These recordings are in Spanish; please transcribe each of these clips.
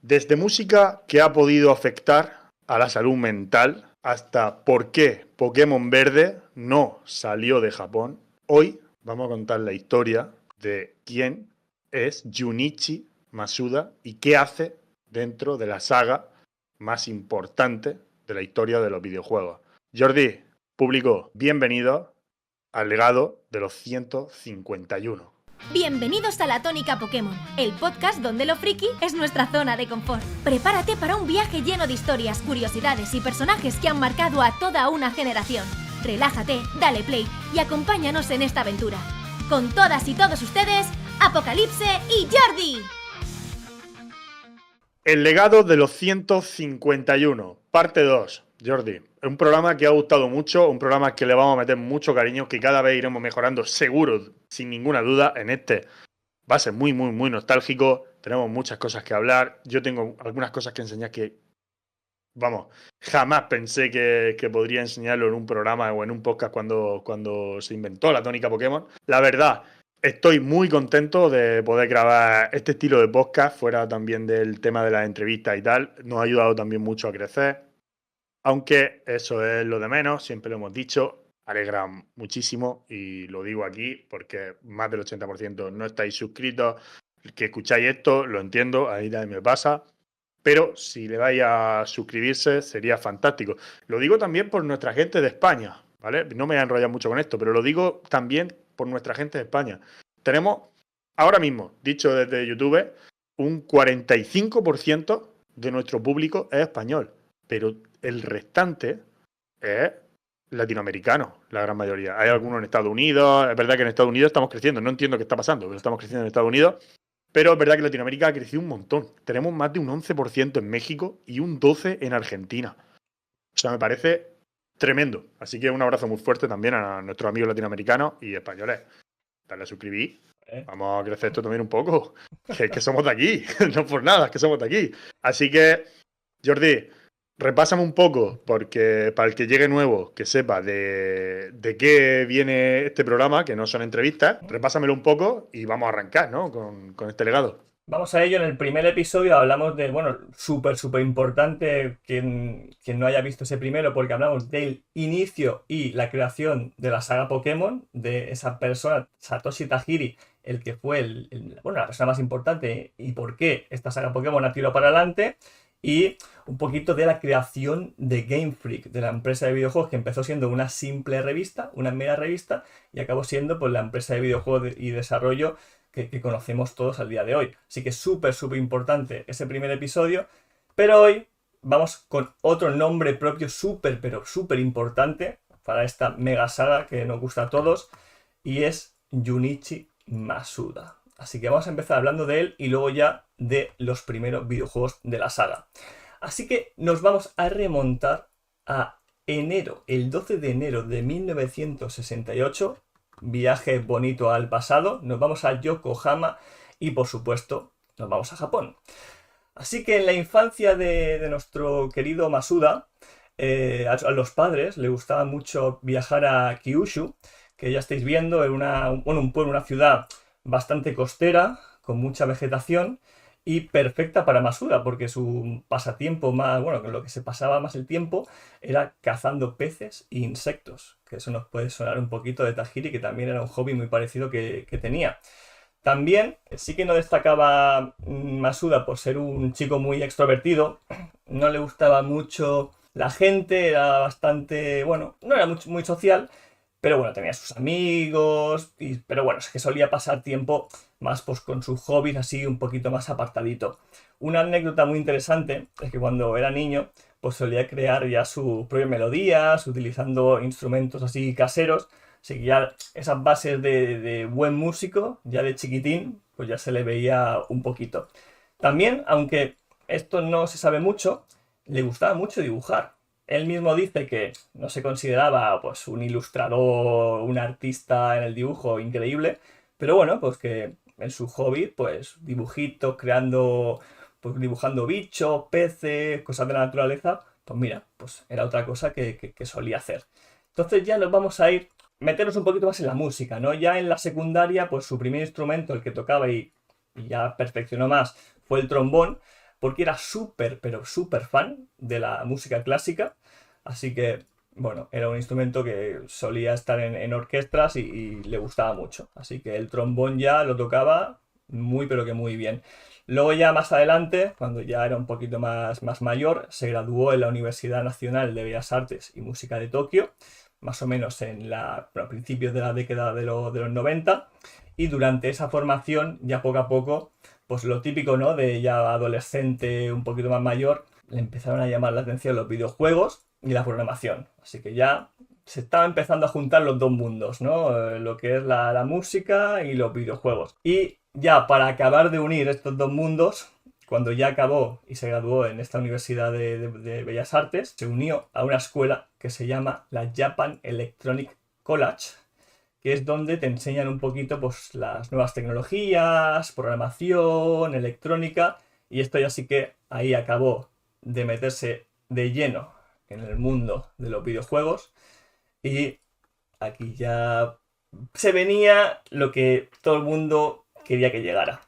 Desde música que ha podido afectar a la salud mental hasta por qué Pokémon Verde no salió de Japón, hoy vamos a contar la historia de quién es Junichi Masuda y qué hace dentro de la saga más importante de la historia de los videojuegos. Jordi, público, bienvenido al legado de los 151. Bienvenidos a La Tónica Pokémon, el podcast donde lo friki es nuestra zona de confort. Prepárate para un viaje lleno de historias, curiosidades y personajes que han marcado a toda una generación. Relájate, dale play y acompáñanos en esta aventura. Con todas y todos ustedes, Apocalipse y Jordi. El legado de los 151, parte 2. Jordi, un programa que ha gustado mucho, un programa que le vamos a meter mucho cariño, que cada vez iremos mejorando, seguro, sin ninguna duda. En este va a ser muy nostálgico. Tenemos muchas cosas que hablar. Yo tengo algunas cosas que enseñar que, vamos, jamás pensé que podría enseñarlo en un programa o en un podcast cuando se inventó la tónica Pokémon. La verdad, estoy muy contento de poder grabar este estilo de podcast, fuera también del tema de las entrevistas y tal. Nos ha ayudado también mucho a crecer. Aunque eso es lo de menos, siempre lo hemos dicho, alegra muchísimo y lo digo aquí porque más del 80% no estáis suscritos, que escucháis esto, lo entiendo, ahí también me pasa, pero si le vais a suscribirse sería fantástico. Lo digo también por nuestra gente de España, ¿vale? No me voy a enrollar mucho con esto, pero lo digo también por nuestra gente de España. Tenemos ahora mismo, dicho desde YouTube, un 45% de nuestro público es español, pero el restante es latinoamericano, la gran mayoría. Hay algunos en Estados Unidos, es verdad que en Estados Unidos estamos creciendo, no entiendo qué está pasando, pero estamos creciendo en Estados Unidos, pero es verdad que Latinoamérica ha crecido un montón. Tenemos más de un 11% en México y un 12% en Argentina. O sea, me parece tremendo. Así que un abrazo muy fuerte también a nuestros amigos latinoamericanos y españoles. Dale a suscribir. Vamos a crecer esto también un poco. Que somos de aquí, no por nada, es que somos de aquí. Así que, Jordi, repásame un poco, porque para el que llegue nuevo, que sepa de qué viene este programa, que no son entrevistas, repásamelo un poco y vamos a arrancar, ¿no? Con este legado. Vamos a ello. En el primer episodio hablamos de, bueno, súper importante quien no haya visto ese primero, porque hablamos del inicio y la creación de la saga Pokémon, de esa persona, Satoshi Tajiri, el que fue la persona más importante y por qué esta saga Pokémon ha tirado para adelante. Y un poquito de la creación de Game Freak, de la empresa de videojuegos que empezó siendo una simple revista, una mera revista, y acabó siendo pues la empresa de videojuegos y desarrollo que conocemos todos al día de hoy. Así que súper importante ese primer episodio, pero hoy vamos con otro nombre propio súper importante para esta mega saga que nos gusta a todos, y es Junichi Masuda. Así que vamos a empezar hablando de él y luego ya de los primeros videojuegos de la saga. Así que nos vamos a remontar a enero, el 12 de enero de 1968, viaje bonito al pasado, nos vamos a Yokohama y por supuesto nos vamos a Japón. Así que en la infancia de nuestro querido Masuda, a los padres les gustaba mucho viajar a Kyushu, que ya estáis viendo, en un pueblo, una ciudad bastante costera, con mucha vegetación y perfecta para Masuda, porque su pasatiempo más, bueno, con lo que se pasaba más el tiempo era cazando peces e insectos, que eso nos puede sonar un poquito de Tajiri, que también era un hobby muy parecido que tenía. También sí que no destacaba Masuda por ser un chico muy extrovertido, no le gustaba mucho la gente, era bastante, bueno, no era muy social, pero bueno, tenía sus amigos, pero bueno, es que solía pasar tiempo más pues con sus hobbies así un poquito más apartadito. Una anécdota muy interesante es que cuando era niño pues solía crear ya sus propias melodías, utilizando instrumentos así caseros, así que ya esas bases de buen músico, ya de chiquitín, pues ya se le veía un poquito. También, aunque esto no se sabe mucho, le gustaba mucho dibujar. Él mismo dice que no se consideraba pues un ilustrador, un artista en el dibujo increíble, pero bueno, pues que en su hobby, pues dibujitos, pues dibujando bichos, peces, cosas de la naturaleza, pues mira, pues era otra cosa que solía hacer. Entonces ya nos vamos a meternos un poquito más en la música, ¿no? Ya en la secundaria, pues su primer instrumento, el que tocaba y ya perfeccionó más, fue el trombón. porque era súper, pero súper fan de la música clásica. Así que, bueno, era un instrumento que solía estar en orquestas y le gustaba mucho. Así que el trombón ya lo tocaba muy, pero que muy bien. Luego ya más adelante, cuando ya era un poquito más mayor, se graduó en la Universidad Nacional de Bellas Artes y Música de Tokio, más o menos a principios de la década de los 90. Y durante esa formación, ya poco a poco, pues lo típico, ¿no? De ya adolescente, un poquito más mayor, le empezaron a llamar la atención los videojuegos y la programación. Así que ya se estaba empezando a juntar los dos mundos, ¿no? Lo que es la música y los videojuegos. Y ya para acabar de unir estos dos mundos, cuando ya acabó y se graduó en esta Universidad de Bellas Artes, se unió a una escuela que se llama la Japan Electronic College, que es donde te enseñan un poquito pues, las nuevas tecnologías, programación, electrónica, y esto ya sí que ahí acabó de meterse de lleno en el mundo de los videojuegos, y aquí ya se venía lo que todo el mundo quería que llegara.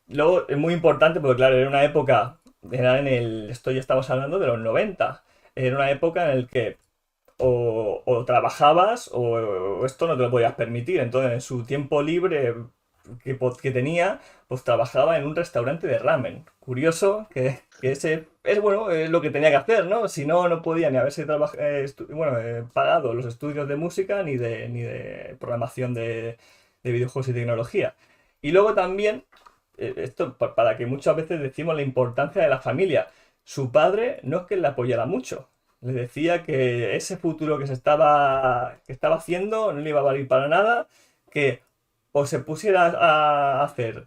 Luego es muy importante porque claro, era una época, esto ya estamos hablando de los 90, era una época en la que o trabajabas o esto no te lo podías permitir. Entonces en su tiempo libre que tenía, pues trabajaba en un restaurante de ramen. Curioso que ese es bueno, es lo que tenía que hacer, ¿no? Si no, no podía ni haberse pagado los estudios de música ni de programación de videojuegos y tecnología. Y luego también, esto para que muchas veces decimos la importancia de la familia. Su padre no es que le apoyara mucho. Le decía que ese futuro que estaba haciendo no le iba a valer para nada, que o se pusiera a hacer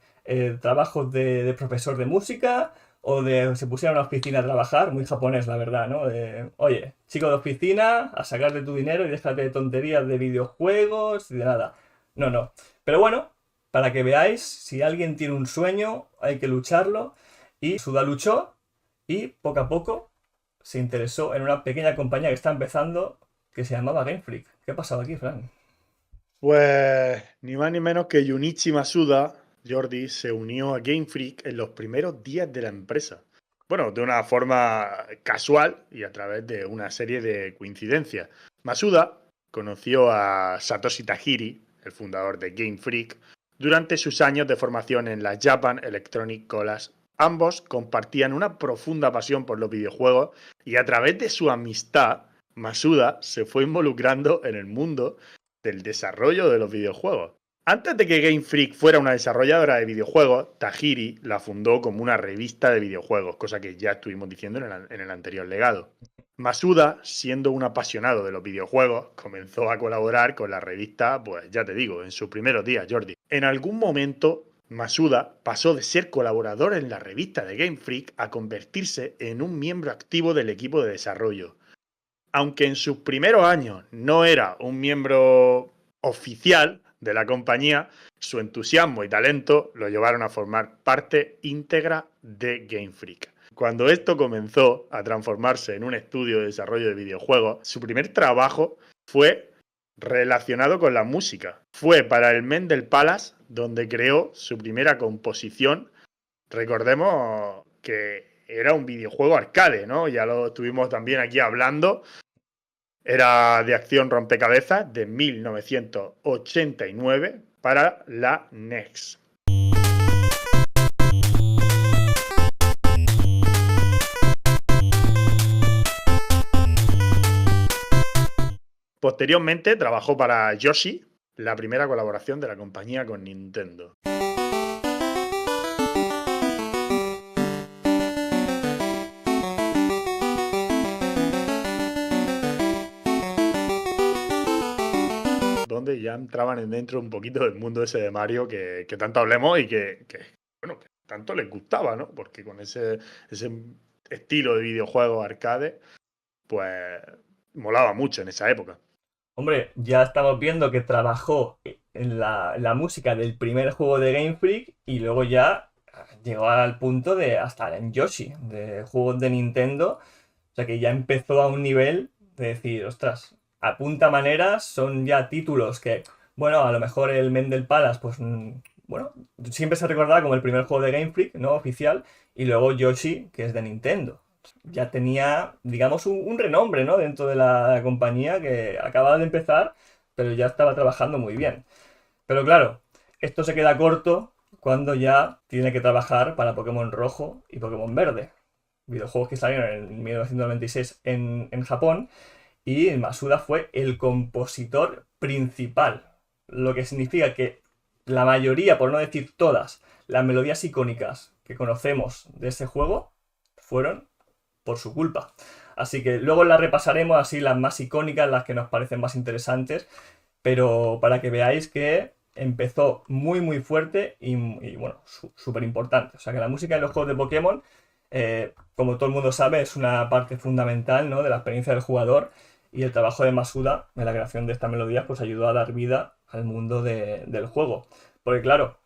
trabajos de profesor de música o se pusiera a una oficina a trabajar, muy japonés la verdad, ¿no? Oye, chico de oficina, a sacarte tu dinero y déjate de tonterías de videojuegos y de nada. No. Pero bueno, para que veáis, si alguien tiene un sueño, hay que lucharlo. Y Suda luchó y poco a poco se interesó en una pequeña compañía que está empezando que se llamaba Game Freak. ¿Qué ha pasado aquí, Fran? Pues ni más ni menos que Junichi Masuda, Jordi, se unió a Game Freak en los primeros días de la empresa. Bueno, de una forma casual y a través de una serie de coincidencias. Masuda conoció a Satoshi Tajiri, el fundador de Game Freak, durante sus años de formación en la Japan Electronic College. Ambos compartían una profunda pasión por los videojuegos y a través de su amistad, Masuda se fue involucrando en el mundo del desarrollo de los videojuegos. Antes de que Game Freak fuera una desarrolladora de videojuegos, Tajiri la fundó como una revista de videojuegos, cosa que ya estuvimos diciendo en el anterior legado. Masuda, siendo un apasionado de los videojuegos, comenzó a colaborar con la revista, pues ya te digo, en sus primeros días, Jordi. En algún momento, Masuda pasó de ser colaborador en la revista de Game Freak a convertirse en un miembro activo del equipo de desarrollo. Aunque en sus primeros años no era un miembro oficial de la compañía, su entusiasmo y talento lo llevaron a formar parte íntegra de Game Freak. Cuando esto comenzó a transformarse en un estudio de desarrollo de videojuegos, su primer trabajo fue relacionado con la música. Fue para el Mendel Palace, donde creó su primera composición. Recordemos que era un videojuego arcade, ¿no? Ya lo estuvimos también aquí hablando. Era de acción rompecabezas de 1989 para la NES. Posteriormente trabajó para Yoshi, la primera colaboración de la compañía con Nintendo. Donde ya entraban dentro un poquito del mundo ese de Mario que tanto hablemos y que tanto les gustaba, ¿no? Porque con ese estilo de videojuego arcade, pues molaba mucho en esa época. Hombre, ya estamos viendo que trabajó en la música del primer juego de Game Freak y luego ya llegó al punto de hasta en Yoshi, de juegos de Nintendo. O sea que ya empezó a un nivel de decir, ostras, apunta maneras, son ya títulos que, bueno, a lo mejor el Mendel Palace, pues bueno, siempre se recordaba como el primer juego de Game Freak, ¿no? Oficial, y luego Yoshi, que es de Nintendo. Ya tenía, digamos, un renombre, ¿no? Dentro de la compañía que acababa de empezar, pero ya estaba trabajando muy bien. Pero claro, esto se queda corto cuando ya tiene que trabajar para Pokémon Rojo y Pokémon Verde. Videojuegos que salieron en 1996 en Japón, y Masuda fue el compositor principal. Lo que significa que la mayoría, por no decir todas, las melodías icónicas que conocemos de ese juego fueron por su culpa. Así que luego las repasaremos, así las más icónicas, las que nos parecen más interesantes, pero para que veáis que empezó muy muy fuerte y bueno, súper importante. O sea que la música en los juegos de Pokémon, como todo el mundo sabe, es una parte fundamental, ¿no? De la experiencia del jugador, y el trabajo de Masuda en la creación de estas melodías pues ayudó a dar vida al mundo del juego. Porque claro,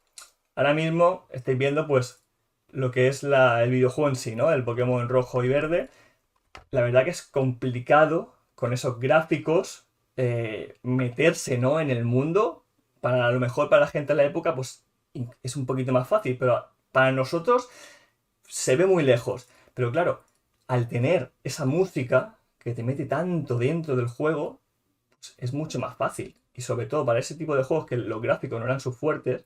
ahora mismo estáis viendo pues lo que es el videojuego en sí, ¿no? El Pokémon rojo y verde. La verdad que es complicado con esos gráficos meterse, ¿no? En el mundo. Para a lo mejor para la gente de la época pues es un poquito más fácil, pero para nosotros se ve muy lejos. Pero claro, al tener esa música que te mete tanto dentro del juego, pues es mucho más fácil. Y sobre todo para ese tipo de juegos que los gráficos no eran sus fuertes,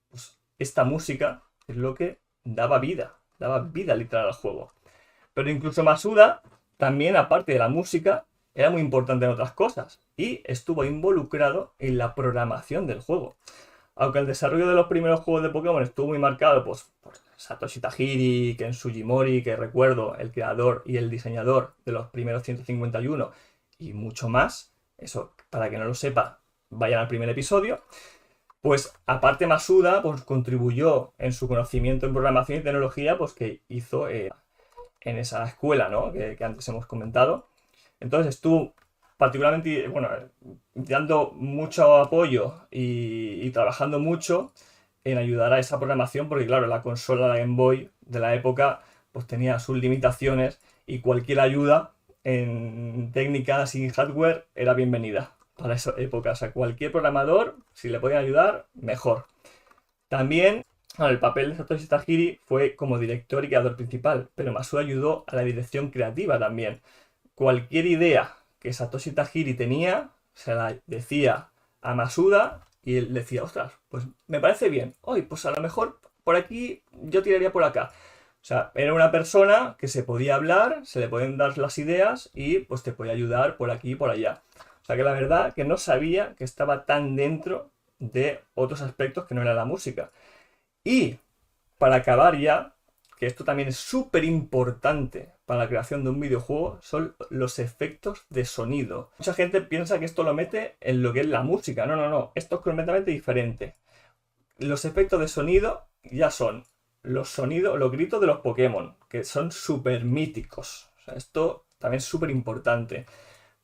pues esta música es lo que daba vida literal al juego. Pero incluso Masuda, también aparte de la música, era muy importante en otras cosas y estuvo involucrado en la programación del juego. Aunque el desarrollo de los primeros juegos de Pokémon estuvo muy marcado pues, por Satoshi Tajiri, Ken Sugimori, que recuerdo, el creador y el diseñador de los primeros 151 y mucho más, eso para que no lo sepa, vayan al primer episodio. Pues aparte Masuda pues, contribuyó en su conocimiento en programación y tecnología pues, que hizo en esa escuela, ¿no? que antes hemos comentado. Entonces estuvo particularmente, bueno, dando mucho apoyo y trabajando mucho en ayudar a esa programación, porque claro, la consola, la Game Boy de la época, pues tenía sus limitaciones y cualquier ayuda en técnicas y hardware era bienvenida para esa época. O sea, cualquier programador, si le podían ayudar, mejor. También, bueno, el papel de Satoshi Tajiri fue como director y creador principal, pero Masuda ayudó a la dirección creativa también. Cualquier idea que Satoshi Tajiri tenía, se la decía a Masuda y él decía, ostras, pues me parece bien. Hoy, pues a lo mejor por aquí yo tiraría por acá. O sea, era una persona que se podía hablar, se le podían dar las ideas y pues te podía ayudar por aquí y por allá. O sea que la verdad que no sabía que estaba tan dentro de otros aspectos que no era la música. Y para acabar ya, que esto también es súper importante para la creación de un videojuego, son los efectos de sonido. Mucha gente piensa que esto lo mete en lo que es la música. No, no, no. Esto es completamente diferente. Los efectos de sonido ya son los sonidos, los gritos de los Pokémon, que son súper míticos. O sea, esto también es súper importante.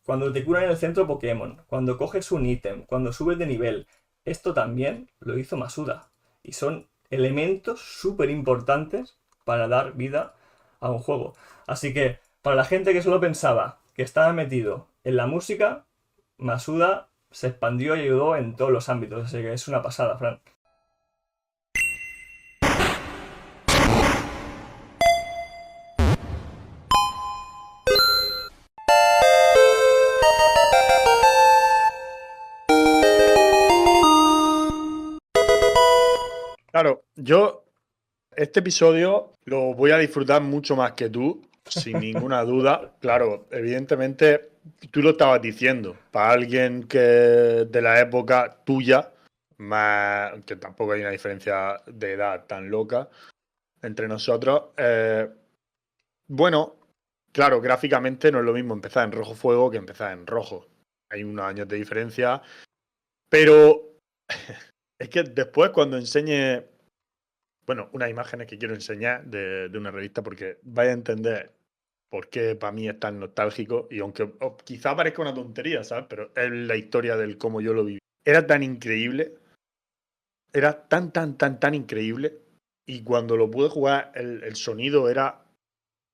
Cuando te curan en el centro Pokémon, cuando coges un ítem, cuando subes de nivel, esto también lo hizo Masuda. Y son elementos súper importantes para dar vida a un juego. Así que, para la gente que solo pensaba que estaba metido en la música, Masuda se expandió y ayudó en todos los ámbitos. Así que es una pasada, Fran. Claro, yo este episodio lo voy a disfrutar mucho más que tú, sin ninguna duda. Claro, evidentemente tú lo estabas diciendo, para alguien que de la época tuya, más que tampoco hay una diferencia de edad tan loca entre nosotros. Bueno, claro, gráficamente no es lo mismo empezar en rojo fuego que empezar en rojo. Hay unos años de diferencia, pero es que después cuando enseñe, bueno, unas imágenes que quiero enseñar de una revista, porque vais a entender por qué para mí es tan nostálgico, y aunque quizá parezca una tontería, ¿sabes? Pero es la historia del cómo yo lo viví. Era tan increíble, era tan increíble, y cuando lo pude jugar, el sonido era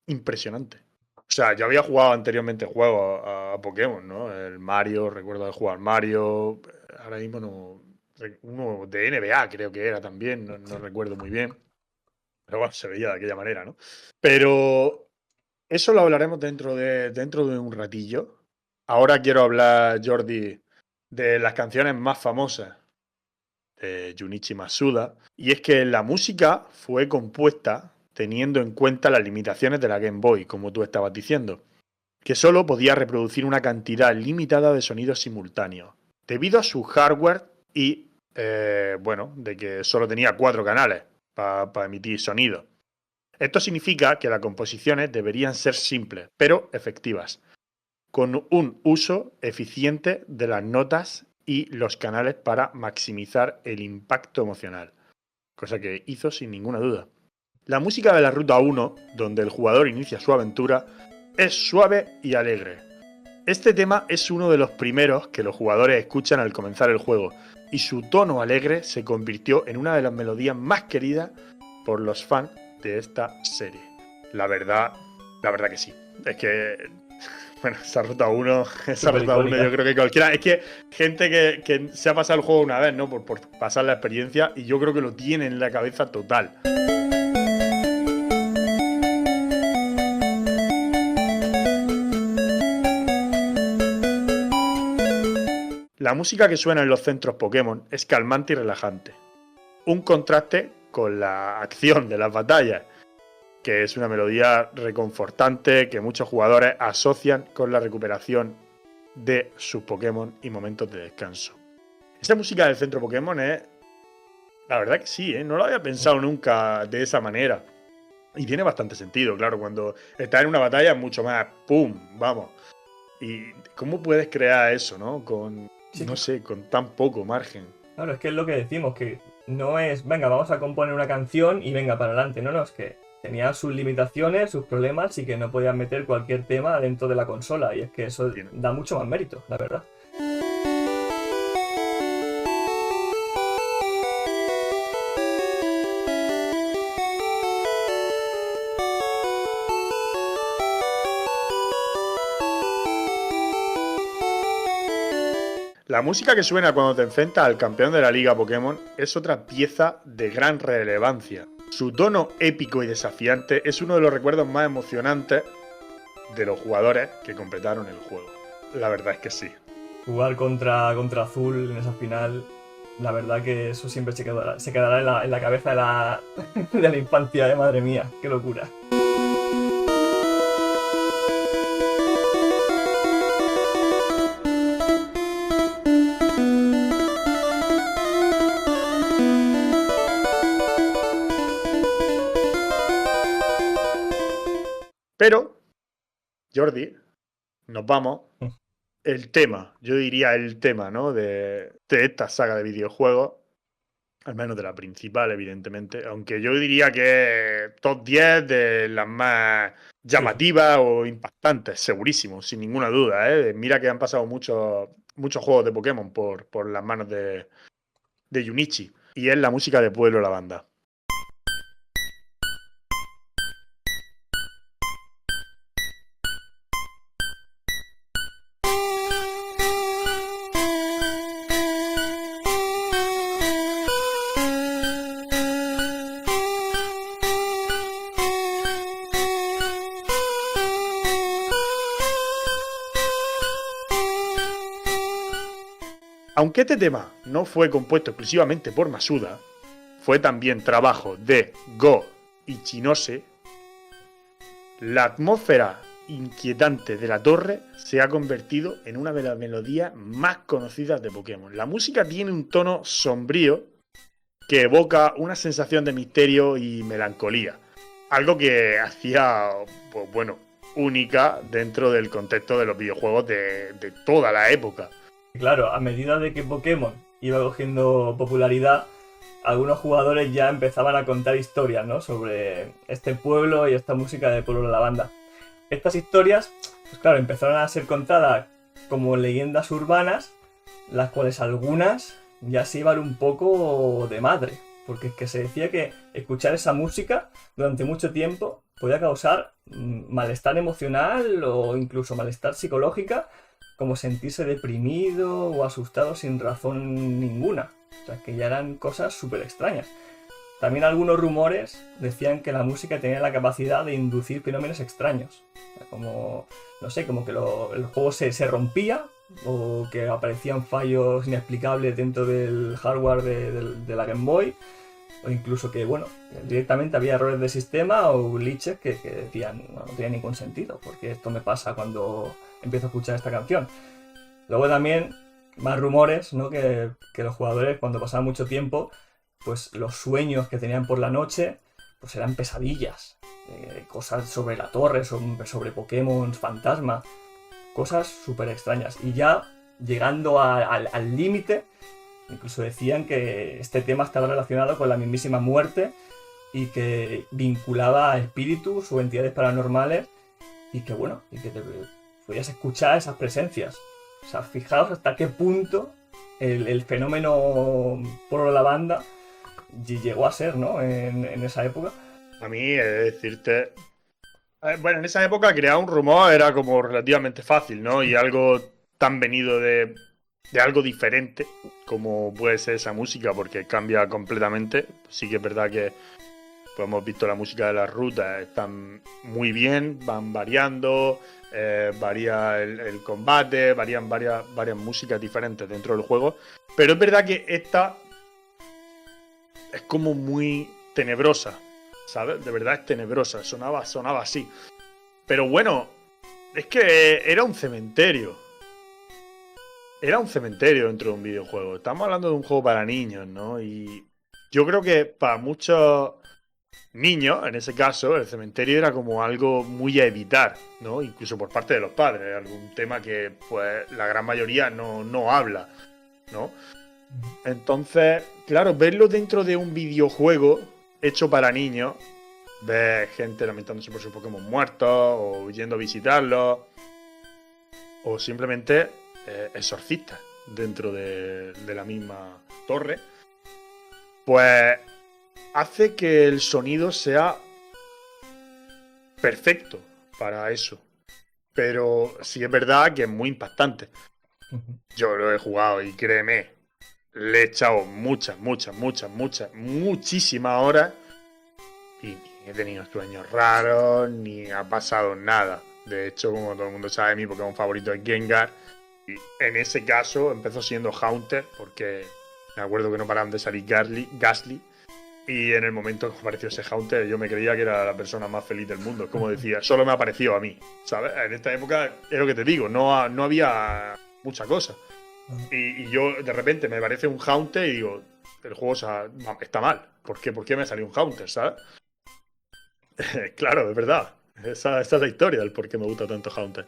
impresionante. O sea, yo había jugado anteriormente juegos a Pokémon, ¿no? El Mario, recuerdo de jugar Mario. Ahora mismo no. uno de NBA creo que era también, no recuerdo muy bien. Pero bueno, se veía de aquella manera, ¿no? Pero eso lo hablaremos dentro de un ratillo. Ahora quiero hablar, Jordi, de las canciones más famosas de Junichi Masuda. Y es que la música fue compuesta teniendo en cuenta las limitaciones de la Game Boy, como tú estabas diciendo, que solo podía reproducir una cantidad limitada de sonidos simultáneos, debido a su hardware y, de que solo tenía 4 canales para emitir sonido. Esto significa que las composiciones deberían ser simples, pero efectivas, con un uso eficiente de las notas y los canales para maximizar el impacto emocional, cosa que hizo sin ninguna duda. La música de la Ruta 1, donde el jugador inicia su aventura, es suave y alegre. Este tema es uno de los primeros que los jugadores escuchan al comenzar el juego, y su tono alegre se convirtió en una de las melodías más queridas por los fans de esta serie. La verdad que sí. Es que, bueno, esa Ruta 1 yo creo que cualquiera... Es que gente que se ha pasado el juego una vez, ¿no? Por pasar la experiencia, y yo creo que lo tiene en la cabeza total. La música que suena en los centros Pokémon es calmante y relajante. Un contraste con la acción de las batallas, que es una melodía reconfortante que muchos jugadores asocian con la recuperación de sus Pokémon y momentos de descanso. Esa música del centro Pokémon es... La verdad que sí, no lo había pensado nunca de esa manera. Y tiene bastante sentido, claro, cuando estás en una batalla es mucho más ¡pum! Vamos. ¿Y cómo puedes crear eso, no? No sé, con tan poco margen. Claro, es que es lo que decimos, que no es, venga, vamos a componer una canción y venga para adelante. No, es que tenía sus limitaciones, sus problemas y que no podían meter cualquier tema dentro de la consola. Y es que eso da mucho más mérito, la verdad. La música que suena cuando te enfrentas al campeón de la Liga Pokémon es otra pieza de gran relevancia. Su tono épico y desafiante es uno de los recuerdos más emocionantes de los jugadores que completaron el juego. La verdad es que sí. Jugar contra Azul en esa final, la verdad que eso siempre se quedará en la cabeza de la infancia, madre mía, qué locura. Pero, Jordi, nos vamos. El tema, yo diría el tema, ¿no? De esta saga de videojuegos, al menos de la principal, evidentemente, aunque yo diría que es top 10 de las más llamativas o impactantes, segurísimo, sin ninguna duda, ¿eh? Mira que han pasado muchos juegos de Pokémon por las manos de Junichi, y es la música de Pueblo La Banda. Aunque este tema no fue compuesto exclusivamente por Masuda, fue también trabajo de Go Ichinose, la atmósfera inquietante de la torre se ha convertido en una de las melodías más conocidas de Pokémon. La música tiene un tono sombrío que evoca una sensación de misterio y melancolía, algo que hacía, pues bueno, única dentro del contexto de los videojuegos de toda la época. Claro, a medida de que Pokémon iba cogiendo popularidad, algunos jugadores ya empezaban a contar historias, ¿no?, sobre este pueblo y esta música de Pueblo de la Banda. Estas historias, pues claro, empezaron a ser contadas como leyendas urbanas, las cuales algunas ya se iban un poco de madre, porque es que se decía que escuchar esa música durante mucho tiempo podía causar malestar emocional o incluso malestar psicológica, como sentirse deprimido o asustado sin razón ninguna. O sea, que ya eran cosas súper extrañas. También algunos rumores decían que la música tenía la capacidad de inducir fenómenos extraños. O sea, como, no sé, como que el juego se rompía o que aparecían fallos inexplicables dentro del hardware de la Game Boy. O incluso que, bueno, directamente había errores de sistema o glitches que decían no tenía ningún sentido, porque esto me pasa cuando empiezo a escuchar esta canción. Luego también más rumores, ¿no? Que los jugadores cuando pasaban mucho tiempo, pues los sueños que tenían por la noche pues eran pesadillas, cosas sobre la torre, sobre Pokémon fantasma, cosas súper extrañas. Y ya llegando al límite, incluso decían que este tema estaba relacionado con la mismísima muerte y que vinculaba a espíritus o entidades paranormales y que, bueno, y que te podías escuchar esas presencias. O sea, fijaos hasta qué punto el fenómeno por la banda llegó a ser, ¿no? En esa época. A mí, decirte... Bueno, en esa época crear un rumor era como relativamente fácil, ¿no? Y algo tan venido de algo diferente como puede ser esa música, porque cambia completamente. Sí que es verdad que pues, hemos visto la música de las rutas, están muy bien, van variando, varía el combate, varían varias músicas diferentes dentro del juego, pero es verdad que esta es como muy tenebrosa, ¿sabes? De verdad es tenebrosa, sonaba así. Pero bueno, es que era un cementerio. Era un cementerio dentro de un videojuego. Estamos hablando de un juego para niños, ¿no? Y yo creo que para muchos niños, en ese caso, el cementerio era como algo muy a evitar, ¿no? Incluso por parte de los padres. Algún tema que, pues, la gran mayoría no habla, ¿no? Entonces, claro, verlo dentro de un videojuego hecho para niños, ves gente lamentándose por sus Pokémon muertos, o yendo a visitarlos, o simplemente exorcistas dentro de la misma torre, pues hace que el sonido sea perfecto para eso. Pero sí es verdad que es muy impactante. Yo lo he jugado y créeme, le he echado muchísimas horas y ni he tenido sueños raros, ni ha pasado nada. De hecho, como todo el mundo sabe, mi Pokémon favorito es Gengar. Y en ese caso empezó siendo Haunter, porque me acuerdo que no paraban de salir Gastly. Y en el momento que apareció ese Haunter, yo me creía que era la persona más feliz del mundo. Como decía, solo me apareció a mí, ¿sabes? En esta época, es lo que te digo, no había mucha cosa. Y yo, de repente, me parece un Haunter y digo, el juego está mal. ¿Por qué? ¿Por qué me salió un Haunter, sabes? Claro, es verdad. Esa es la historia del por qué me gusta tanto Haunter.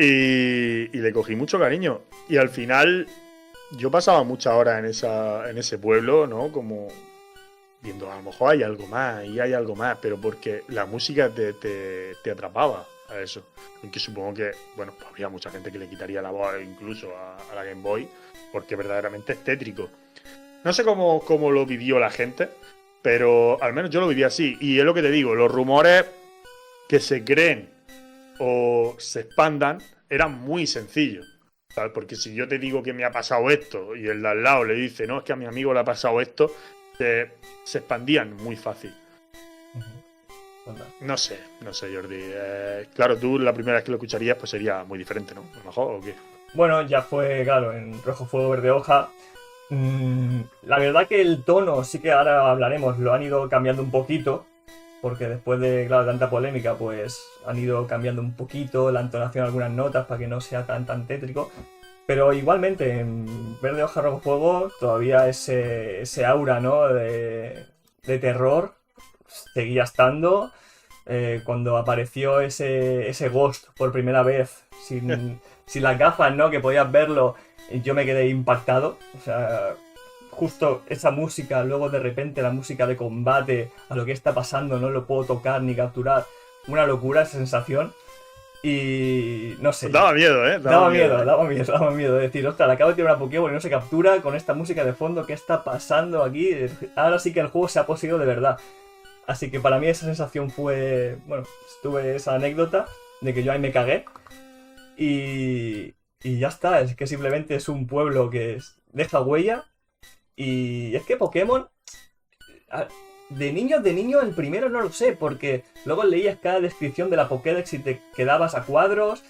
Y le cogí mucho cariño. Y al final, yo pasaba muchas horas en ese pueblo, ¿no? Como viendo, a lo mejor hay algo más, y hay algo más, pero porque la música te atrapaba a eso. Aunque supongo que, bueno, pues habría mucha gente que le quitaría la voz incluso a la Game Boy, porque verdaderamente es tétrico. No sé cómo lo vivió la gente, pero al menos yo lo viví así. Y es lo que te digo, los rumores que se creen o se expandan eran muy sencillos, ¿sabes? Porque si yo te digo que me ha pasado esto y el de al lado le dice, no, es que a mi amigo le ha pasado esto, se expandían muy fácil. No sé, Jordi. Claro, tú la primera vez que lo escucharías pues sería muy diferente, ¿no? A lo mejor, ¿o qué? Bueno, ya fue, claro, en Rojo Fuego Verde Hoja. La verdad que el tono, sí que ahora hablaremos, lo han ido cambiando un poquito, porque después de, claro, tanta polémica, pues han ido cambiando un poquito la entonación de algunas notas para que no sea tan tétrico. Pero igualmente, en Verde Hoja Rojo Fuego, todavía ese aura, ¿no? de terror seguía estando. Cuando apareció ese Ghost por primera vez, sin las gafas, ¿no? Que podías verlo, yo me quedé impactado. O sea, justo esa música, luego de repente la música de combate, a lo que está pasando, no lo puedo tocar ni capturar. Una locura esa sensación. Y no sé. Daba miedo, ¿eh? Daba miedo. Es decir, ostras, acabo de tirar una Pokémon y no se captura con esta música de fondo. ¿Qué está pasando aquí? Ahora sí que el juego se ha poseído de verdad. Así que para mí esa sensación fue... Bueno, tuve esa anécdota de que yo ahí me cagué. Y ya está. Es que simplemente es un pueblo que deja huella. Y es que Pokémon, de niño el primero no lo sé, porque luego leías cada descripción de la Pokédex y te quedabas a cuadros,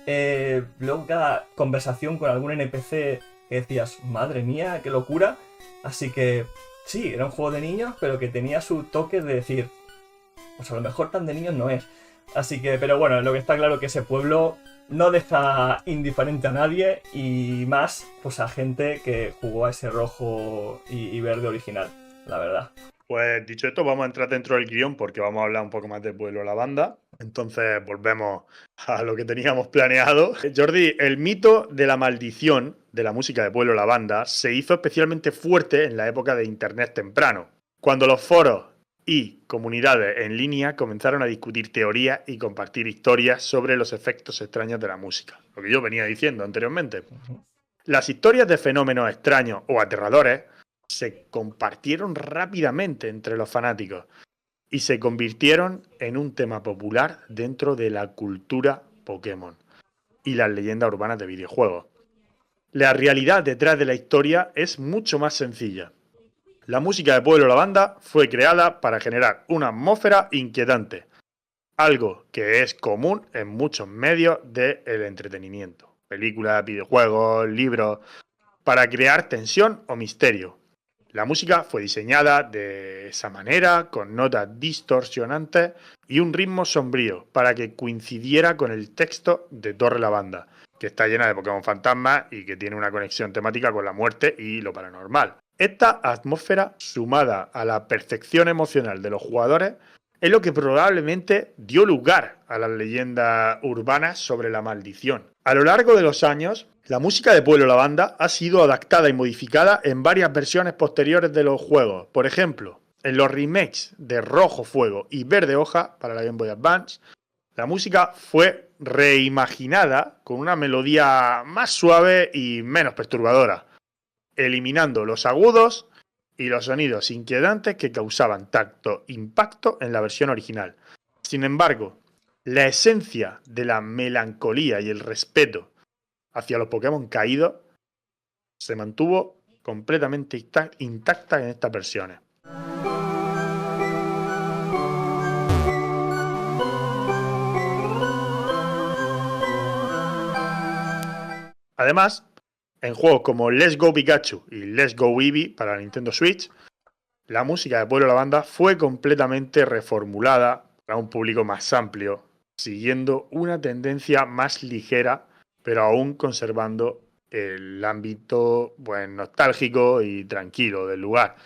luego cada conversación con algún NPC que decías, madre mía, qué locura. Así que sí, era un juego de niños, pero que tenía su toque de decir, pues a lo mejor tan de niños no es. Así que, pero bueno, lo que está claro es que ese pueblo no deja indiferente a nadie, y más pues a gente que jugó a ese rojo y verde original, la verdad. Pues dicho esto, vamos a entrar dentro del guión porque vamos a hablar un poco más de Pueblo Lavanda. Entonces volvemos a lo que teníamos planeado. Jordi, el mito de la maldición de la música de Pueblo Lavanda se hizo especialmente fuerte en la época de Internet temprano, cuando los foros y comunidades en línea comenzaron a discutir teorías y compartir historias sobre los efectos extraños de la música. Lo que yo venía diciendo anteriormente. Las historias de fenómenos extraños o aterradores se compartieron rápidamente entre los fanáticos y se convirtieron en un tema popular dentro de la cultura Pokémon y las leyendas urbanas de videojuegos. La realidad detrás de la historia es mucho más sencilla. La música de Pueblo Lavanda fue creada para generar una atmósfera inquietante, algo que es común en muchos medios del entretenimiento, películas, videojuegos, libros, para crear tensión o misterio. La música fue diseñada de esa manera, con notas distorsionantes y un ritmo sombrío, para que coincidiera con el texto de Torre Lavanda, que está llena de Pokémon fantasmas y que tiene una conexión temática con la muerte y lo paranormal. Esta atmósfera, sumada a la percepción emocional de los jugadores, es lo que probablemente dio lugar a las leyendas urbanas sobre la maldición. A lo largo de los años, la música de Pueblo Lavanda ha sido adaptada y modificada en varias versiones posteriores de los juegos. Por ejemplo, en los remakes de Rojo Fuego y Verde Hoja para la Game Boy Advance, la música fue reimaginada con una melodía más suave y menos perturbadora, eliminando los agudos y los sonidos inquietantes que causaban tanto impacto en la versión original. Sin embargo, la esencia de la melancolía y el respeto hacia los Pokémon caídos se mantuvo completamente intacta en estas versiones. Además, en juegos como Let's Go Pikachu y Let's Go Eevee para la Nintendo Switch, la música de Pueblo Lavanda fue completamente reformulada para un público más amplio, siguiendo una tendencia más ligera, pero aún conservando el ámbito nostálgico y tranquilo del lugar.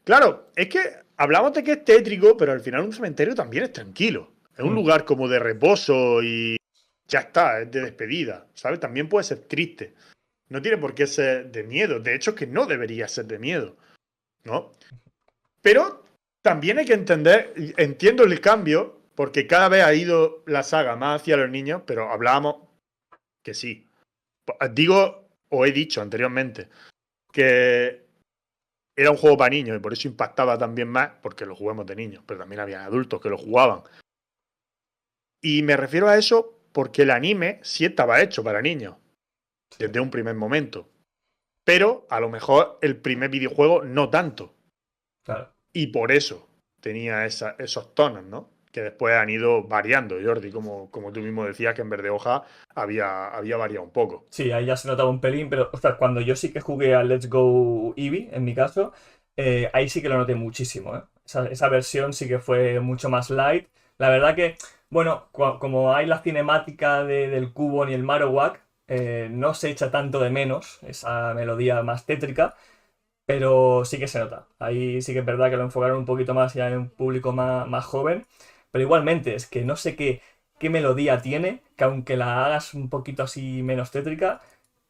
Claro, es que hablamos de que es tétrico, pero al final un cementerio también es tranquilo. Es un lugar como de reposo y ya está, es de despedida, ¿sabes? También puede ser triste. No tiene por qué ser de miedo. De hecho, es que no debería ser de miedo, ¿no? Pero también hay que entender, entiendo el cambio, porque cada vez ha ido la saga más hacia los niños, pero hablábamos que sí. Digo, o he dicho anteriormente, que era un juego para niños y por eso impactaba también más, porque lo jugamos de niños, pero también había adultos que lo jugaban. Y me refiero a eso porque el anime sí estaba hecho para niños, desde un primer momento. Pero a lo mejor el primer videojuego no tanto. Claro. Y por eso tenía esos tonos, ¿no? Que después han ido variando, Jordi, como tú mismo decías, que en Verde Hoja había variado un poco. Sí, ahí ya se notaba un pelín, pero ostras, cuando yo sí que jugué a Let's Go Eevee, en mi caso, ahí sí que lo noté muchísimo, ¿eh? Esa versión sí que fue mucho más light. La verdad que, bueno, como hay la cinemática del Cubone y el Marowak, no se echa tanto de menos esa melodía más tétrica, pero sí que se nota. Ahí sí que es verdad que lo enfocaron un poquito más ya en un público más joven, pero igualmente es que no sé qué melodía tiene, que aunque la hagas un poquito así menos tétrica,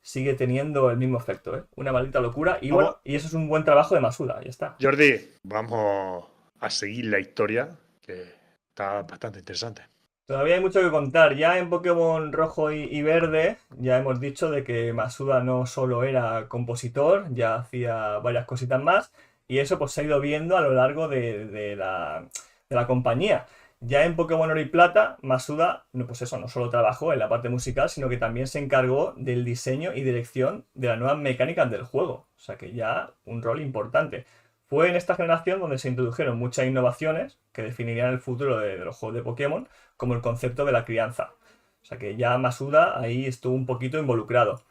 sigue teniendo el mismo efecto, ¿eh? Una maldita locura. Y bueno, y eso es un buen trabajo de Masuda, ya está. Jordi, vamos a seguir la historia, que está bastante interesante. Todavía hay mucho que contar. Ya en Pokémon Rojo y Verde ya hemos dicho de que Masuda no solo era compositor, ya hacía varias cositas más. Y eso pues se ha ido viendo a lo largo de la compañía. Ya en Pokémon Oro y Plata, Masuda, no, pues eso, no solo trabajó en la parte musical, sino que también se encargó del diseño y dirección de las nuevas mecánicas del juego. O sea que ya un rol importante. Fue en esta generación donde se introdujeron muchas innovaciones que definirían el futuro de los juegos de Pokémon, como el concepto de la crianza. O sea que ya Masuda ahí estuvo un poquito involucrado.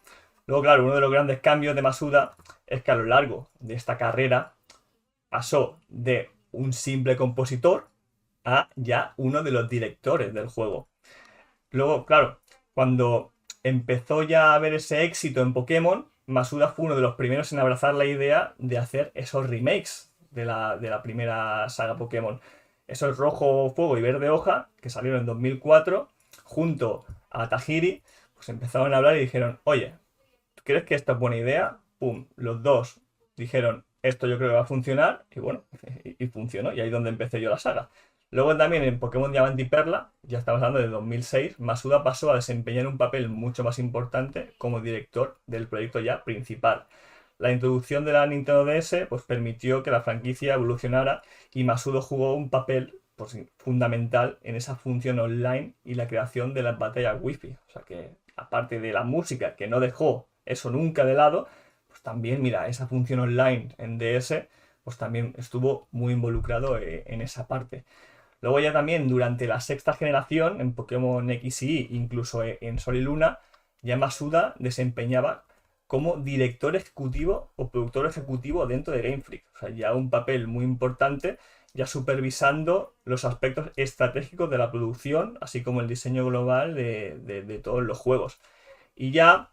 Luego, claro, uno de los grandes cambios de Masuda es que a lo largo de esta carrera pasó de un simple compositor a ya uno de los directores del juego. Luego, claro, cuando empezó ya a haber ese éxito en Pokémon, Masuda fue uno de los primeros en abrazar la idea de hacer esos remakes de la primera saga Pokémon. Esos Rojo Fuego y Verde Hoja, que salieron en 2004, junto a Tajiri, pues empezaron a hablar y dijeron, oye, ¿crees que esta es buena idea? Pum, los dos dijeron, esto yo creo que va a funcionar, y bueno, y funcionó, y ahí es donde empecé yo la saga. Luego también en Pokémon Diamante y Perla, ya estamos hablando de 2006, Masuda pasó a desempeñar un papel mucho más importante como director del proyecto ya principal. La introducción de la Nintendo DS pues, permitió que la franquicia evolucionara y Masuda jugó un papel pues, fundamental en esa función online y la creación de las batallas Wi-Fi. O sea que, aparte de la música, que no dejó eso nunca de lado, pues también, mira, esa función online en DS, pues también estuvo muy involucrado en esa parte. Luego ya también durante la sexta generación, en Pokémon X y Y, incluso en Sol y Luna, ya Masuda desempeñaba como director ejecutivo o productor ejecutivo dentro de Game Freak. O sea, ya un papel muy importante, ya supervisando los aspectos estratégicos de la producción, así como el diseño global de todos los juegos. Y ya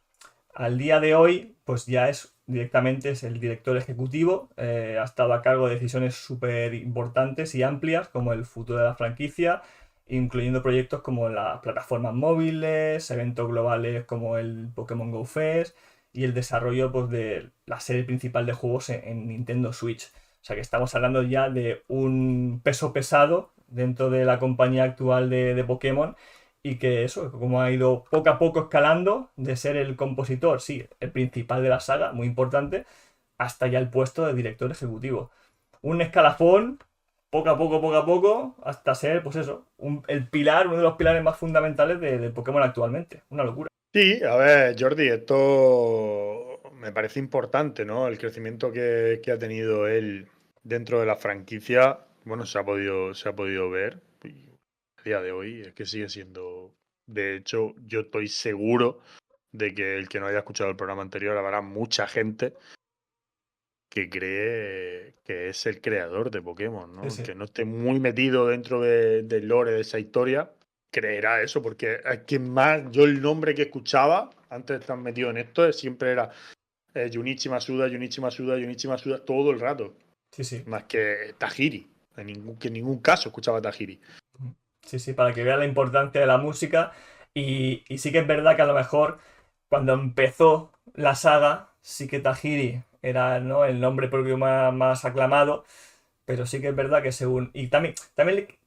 al día de hoy, pues ya directamente es el director ejecutivo, ha estado a cargo de decisiones súper importantes y amplias como el futuro de la franquicia, incluyendo proyectos como las plataformas móviles, eventos globales como el Pokémon Go Fest y el desarrollo pues, de la serie principal de juegos en Nintendo Switch. O sea que estamos hablando ya de un peso pesado dentro de la compañía actual de Pokémon y que eso, como ha ido poco a poco escalando de ser el compositor, sí, el principal de la saga, muy importante, hasta ya el puesto de director ejecutivo. Un escalafón, poco a poco, hasta ser, pues eso, el pilar, uno de los pilares más fundamentales de Pokémon actualmente. Una locura. Sí, a ver, Jordi, esto me parece importante, ¿no? El crecimiento que ha tenido él dentro de la franquicia, bueno, se ha podido ver. Y a día de hoy es que sigue siendo. De hecho, yo estoy seguro de que el que no haya escuchado el programa anterior habrá mucha gente que cree que es el creador de Pokémon, ¿no? Sí. Que no esté muy metido dentro del lore de esa historia, creerá eso, porque es que más, yo el nombre que escuchaba antes de estar metido en esto siempre era Junichi Masuda, Junichi Masuda, Junichi Masuda, todo el rato. Sí. Más que Tajiri. Que en ningún caso escuchaba Tajiri. Sí, para que vea la importancia de la música. Y sí que es verdad que a lo mejor cuando empezó la saga, sí que Tajiri era, ¿no?, el nombre propio más aclamado, pero sí que es verdad que según... Y también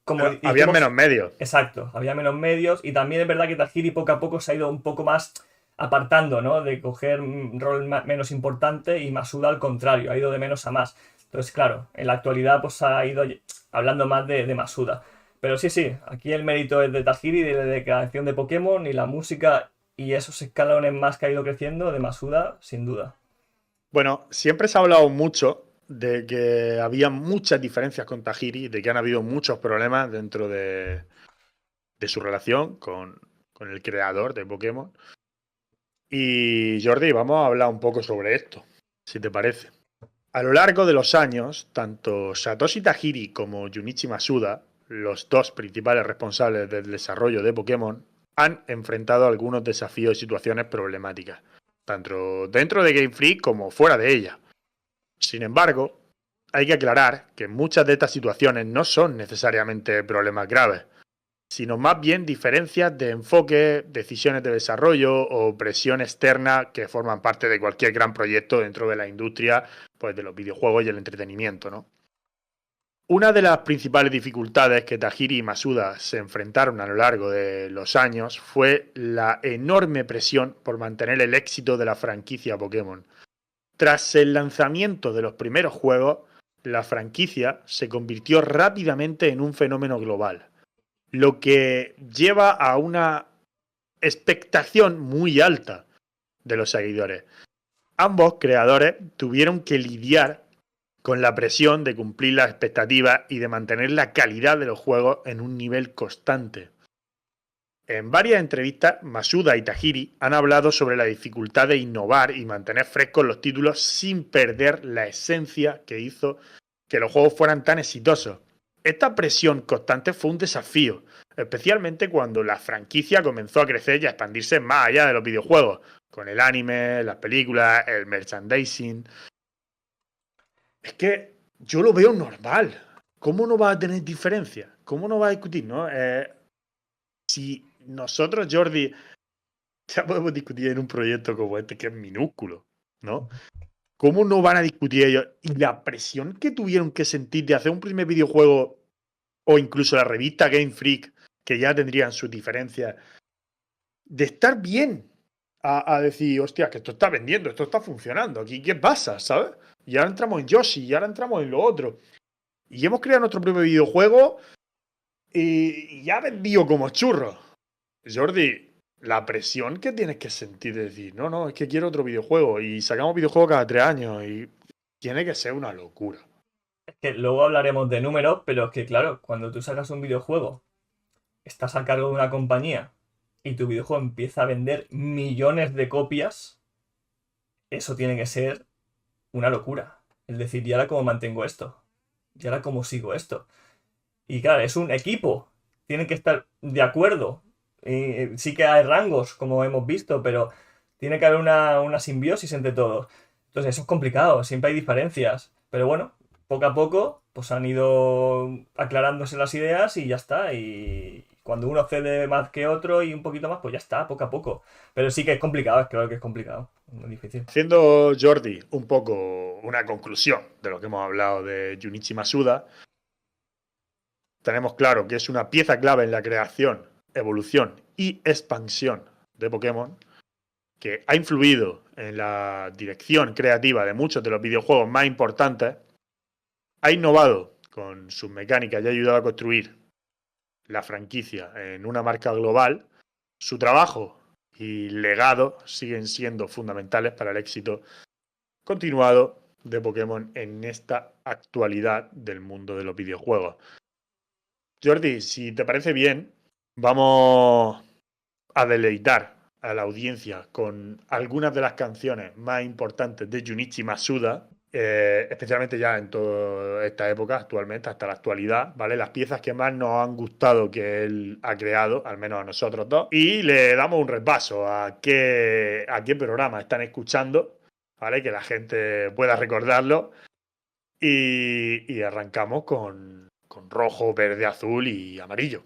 como había menos medios. Exacto, había menos medios y también es verdad que Tajiri poco a poco se ha ido un poco más apartando, ¿no?, de coger un rol menos importante y Masuda al contrario, ha ido de menos a más. Entonces, claro, en la actualidad pues ha ido hablando más de Masuda. Pero sí, aquí el mérito es de Tajiri, de la creación de Pokémon y la música y esos escalones más que ha ido creciendo de Masuda, sin duda. Bueno, siempre se ha hablado mucho de que había muchas diferencias con Tajiri, de que han habido muchos problemas dentro de su relación con el creador de Pokémon. Y Jordi, vamos a hablar un poco sobre esto, si te parece. A lo largo de los años, tanto Satoshi Tajiri como Junichi Masuda, los dos principales responsables del desarrollo de Pokémon, han enfrentado algunos desafíos y situaciones problemáticas, tanto dentro de Game Freak como fuera de ella. Sin embargo, hay que aclarar que muchas de estas situaciones no son necesariamente problemas graves, sino más bien diferencias de enfoque, decisiones de desarrollo o presión externa que forman parte de cualquier gran proyecto dentro de la industria, pues de los videojuegos y el entretenimiento, ¿no? Una de las principales dificultades que Tajiri y Masuda se enfrentaron a lo largo de los años fue la enorme presión por mantener el éxito de la franquicia Pokémon. Tras el lanzamiento de los primeros juegos, la franquicia se convirtió rápidamente en un fenómeno global, lo que lleva a una expectación muy alta de los seguidores. Ambos creadores tuvieron que lidiar con la presión de cumplir las expectativas y de mantener la calidad de los juegos en un nivel constante. En varias entrevistas, Masuda y Tajiri han hablado sobre la dificultad de innovar y mantener frescos los títulos sin perder la esencia que hizo que los juegos fueran tan exitosos. Esta presión constante fue un desafío, especialmente cuando la franquicia comenzó a crecer y a expandirse más allá de los videojuegos, con el anime, las películas, el merchandising. Es que yo lo veo normal. ¿Cómo no va a tener diferencia? ¿Cómo no va a discutir, no? Si nosotros, Jordi, ya podemos discutir en un proyecto como este que es minúsculo, ¿no? ¿Cómo no van a discutir ellos? Y la presión que tuvieron que sentir de hacer un primer videojuego, o incluso la revista Game Freak, que ya tendrían sus diferencias, de estar bien a decir, hostia, que esto está vendiendo, esto está funcionando, aquí qué pasa, ¿sabes? Y ahora entramos en Yoshi, y ahora entramos en lo otro. Y hemos creado nuestro propio videojuego y ya vendido como churros. Jordi, la presión que tienes que sentir de decir, no, es que quiero otro videojuego y sacamos videojuegos cada 3 años y tiene que ser una locura. Es que luego hablaremos de números, pero es que claro, cuando tú sacas un videojuego, estás a cargo de una compañía y tu videojuego empieza a vender millones de copias, eso tiene que ser una locura. Es decir, ¿y ahora cómo mantengo esto? ¿Y ahora cómo sigo esto? Y claro, es un equipo, tienen que estar de acuerdo. Sí que hay rangos, como hemos visto, pero tiene que haber una simbiosis entre todos. Entonces eso es complicado, siempre hay diferencias. Pero bueno, poco a poco pues han ido aclarándose las ideas y ya está. Y cuando uno cede más que otro y un poquito más, pues ya está, poco a poco. Pero sí que es complicado, es claro que es complicado, muy difícil. Haciendo, Jordi, un poco una conclusión de lo que hemos hablado de Junichi Masuda, tenemos claro que es una pieza clave en la creación, evolución y expansión de Pokémon, que ha influido en la dirección creativa de muchos de los videojuegos más importantes, ha innovado con sus mecánicas y ha ayudado a construir la franquicia en una marca global. Su trabajo y legado siguen siendo fundamentales para el éxito continuado de Pokémon en esta actualidad del mundo de los videojuegos. Jordi, si te parece bien, vamos a deleitar a la audiencia con algunas de las canciones más importantes de Junichi Masuda, especialmente ya en toda esta época, actualmente, hasta la actualidad, ¿vale? Las piezas que más nos han gustado que él ha creado, al menos a nosotros dos, y le damos un repaso a qué programa están escuchando, ¿vale? Que la gente pueda recordarlo, y arrancamos con rojo, verde, azul y amarillo.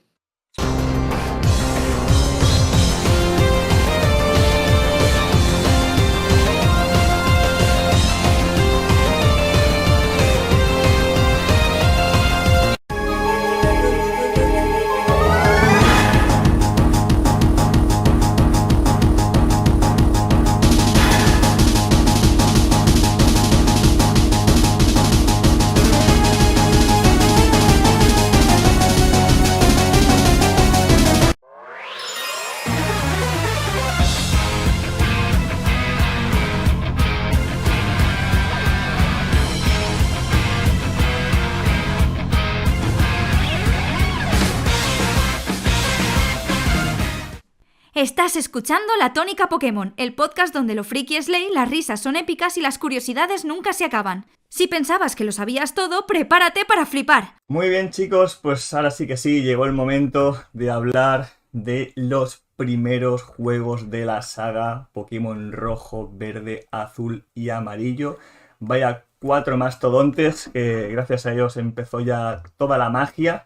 Estás escuchando La Tónica Pokémon, el podcast donde lo friki es ley, las risas son épicas y las curiosidades nunca se acaban. Si pensabas que lo sabías todo, prepárate para flipar. Muy bien, chicos, pues ahora sí que sí, llegó el momento de hablar de los primeros juegos de la saga Pokémon rojo, verde, azul y amarillo. Vaya 4 mastodontes que gracias a ellos empezó ya toda la magia.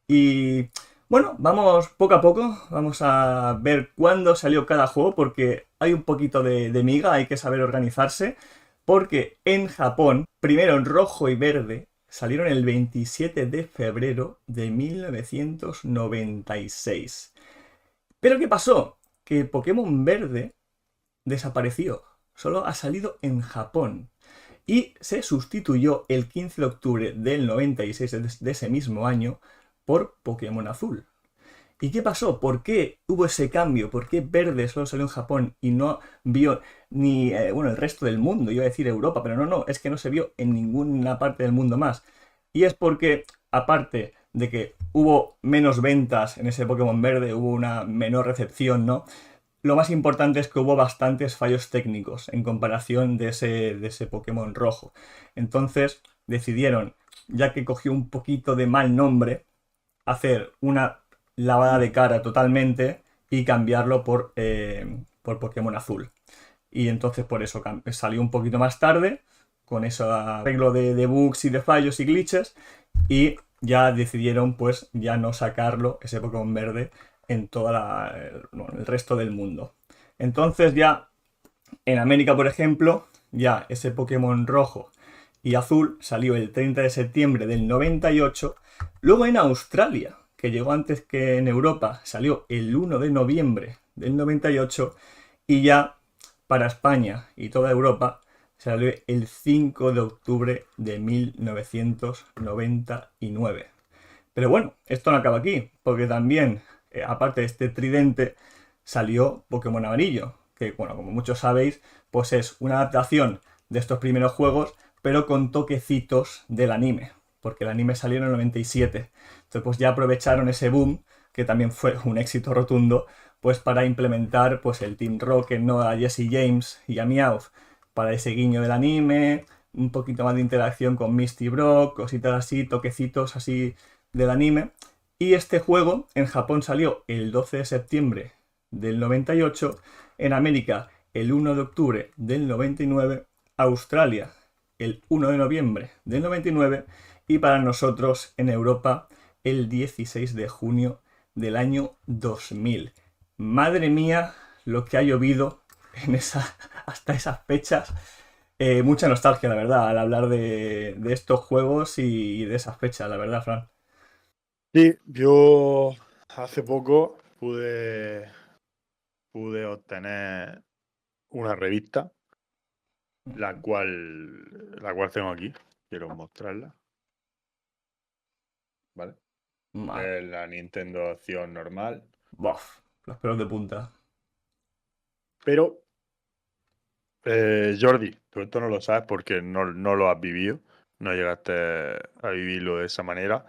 Y bueno, vamos poco a poco, vamos a ver cuándo salió cada juego, porque hay un poquito de miga, hay que saber organizarse, porque en Japón, primero en rojo y verde, salieron el 27 de febrero de 1996. ¿Pero qué pasó? Que Pokémon verde desapareció, solo ha salido en Japón. y se sustituyó el 15 de octubre del 96 de ese mismo año por Pokémon Azul. ¿Y qué pasó? ¿Por qué hubo ese cambio? ¿Por qué Verde solo salió en Japón y no vio ni el resto del mundo? Iba a decir Europa, pero no, es que no se vio en ninguna parte del mundo más. Y es porque, aparte de que hubo menos ventas en ese Pokémon Verde, hubo una menor recepción, ¿no? Lo más importante es que hubo bastantes fallos técnicos en comparación de ese Pokémon Rojo. Entonces decidieron, ya que cogió un poquito de mal nombre, hacer una lavada de cara totalmente y cambiarlo por Pokémon Azul. Y entonces por eso salió un poquito más tarde, con ese arreglo de bugs y de fallos y glitches, y ya decidieron pues ya no sacarlo, ese Pokémon Verde, en todo el resto del mundo. Entonces ya en América, por ejemplo, ya ese Pokémon Rojo y Azul salió el 30 de septiembre del 98. Luego en Australia, que llegó antes que en Europa, salió el 1 de noviembre del 98. Y ya para España y toda Europa salió el 5 de octubre de 1999. Pero bueno, esto no acaba aquí, porque también, aparte de este tridente, salió Pokémon Amarillo, que, bueno, como muchos sabéis, pues es una adaptación de estos primeros juegos, pero con toquecitos del anime, porque el anime salió en el 97. Entonces, pues ya aprovecharon ese boom, que también fue un éxito rotundo, pues para implementar pues el Team Rocket, ¿no? A Jesse James y a Meowth, para ese guiño del anime, un poquito más de interacción con Misty Brock, cositas así, toquecitos así del anime. Y este juego en Japón salió el 12 de septiembre del 98, en América el 1 de octubre del 99, Australia el 1 de noviembre del 99 y para nosotros en Europa el 16 de junio del año 2000. Madre mía, lo que ha llovido hasta esas fechas. Mucha nostalgia, la verdad, al hablar de estos juegos y de esas fechas, la verdad, Fran. Sí, yo hace poco pude obtener una revista, la cual tengo aquí. Quiero mostrarla. ¿Vale? Es la Nintendo Acción normal. Bof, los pelos de punta. Pero, Jordi, tú esto no lo sabes porque no lo has vivido. No llegaste a vivirlo de esa manera.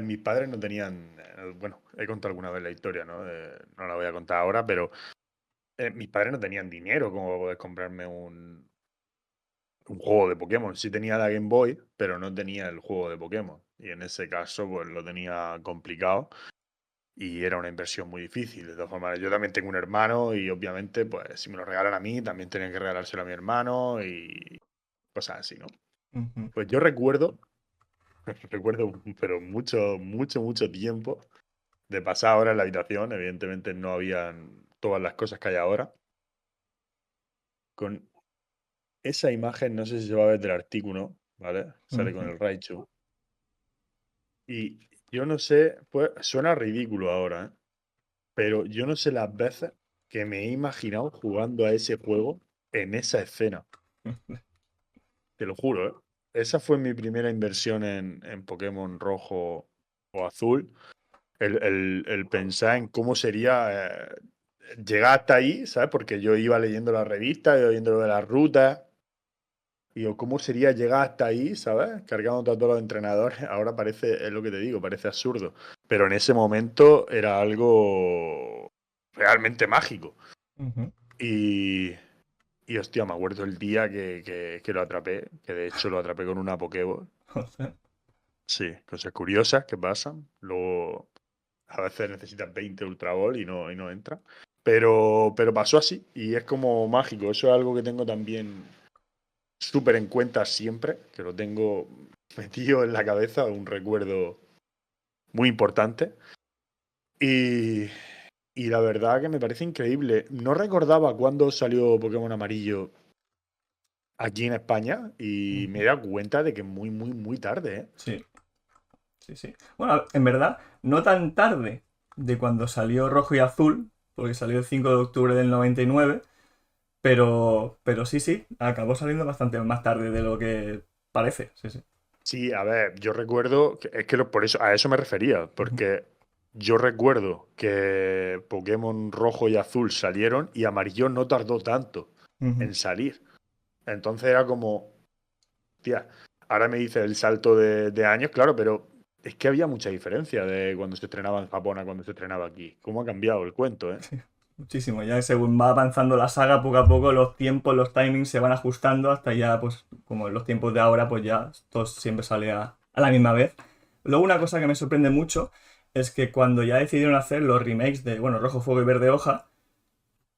Mis padres no tenían. Bueno, he contado alguna vez la historia, ¿no? No la voy a contar ahora, pero mis padres no tenían dinero como para poder comprarme un juego de Pokémon. Sí tenía la Game Boy, pero no tenía el juego de Pokémon. Y en ese caso, pues lo tenía complicado. Y era una inversión muy difícil. De todas formas, yo también tengo un hermano y obviamente, pues si me lo regalan a mí, también tenía que regalárselo a mi hermano y cosas así, ¿no? Pues yo recuerdo, pero mucho tiempo de pasar horas en la habitación. Evidentemente no habían todas las cosas que hay ahora. Con esa imagen, no sé si se va a ver del artículo, ¿vale? Sale con el Raichu. Y yo no sé, pues suena ridículo ahora, ¿eh? Pero yo no sé las veces que me he imaginado jugando a ese juego en esa escena. Te lo juro, ¿eh? Esa fue mi primera inversión en Pokémon rojo o azul. El pensar en cómo sería llegar hasta ahí, ¿sabes? Porque yo iba leyendo la revista, iba viendo lo de las rutas. Y cómo sería llegar hasta ahí, ¿sabes? Cargando a todos los entrenadores. Ahora es lo que te digo, parece absurdo. Pero en ese momento era algo realmente mágico. Y hostia, me acuerdo el día que lo atrapé, que de hecho lo atrapé con una Pokéball. Sí, cosas curiosas que pasan. Luego, a veces necesitas 20 Ultra Ball y no entra. Pero pasó así y es como mágico. Eso es algo que tengo también súper en cuenta siempre, que lo tengo metido en la cabeza, un recuerdo muy importante. Y la verdad que me parece increíble. No recordaba cuándo salió Pokémon Amarillo aquí en España y me he dado cuenta de que muy tarde, ¿eh? Sí. Bueno, en verdad, no tan tarde de cuando salió Rojo y Azul, porque salió el 5 de octubre del 99, Pero sí, acabó saliendo bastante más tarde de lo que parece. Sí, sí. Sí, a ver, yo recuerdo, es que por eso, a eso me refería, Ujú, porque yo recuerdo que Pokémon rojo y azul salieron y amarillo no tardó tanto ujú. en salir. Entonces era como, tía, ahora me dice el salto de años, claro, pero es que había mucha diferencia de cuando se estrenaba en Japón a cuando se estrenaba aquí. ¿Cómo ha cambiado el cuento, eh? Muchísimo. Ya según va avanzando la saga, poco a poco los tiempos, los timings se van ajustando hasta ya, pues, como en los tiempos de ahora, pues ya todo siempre sale a la misma vez. Luego, una cosa que me sorprende mucho es que cuando ya decidieron hacer los remakes de, bueno, Rojo Fuego y Verde Hoja,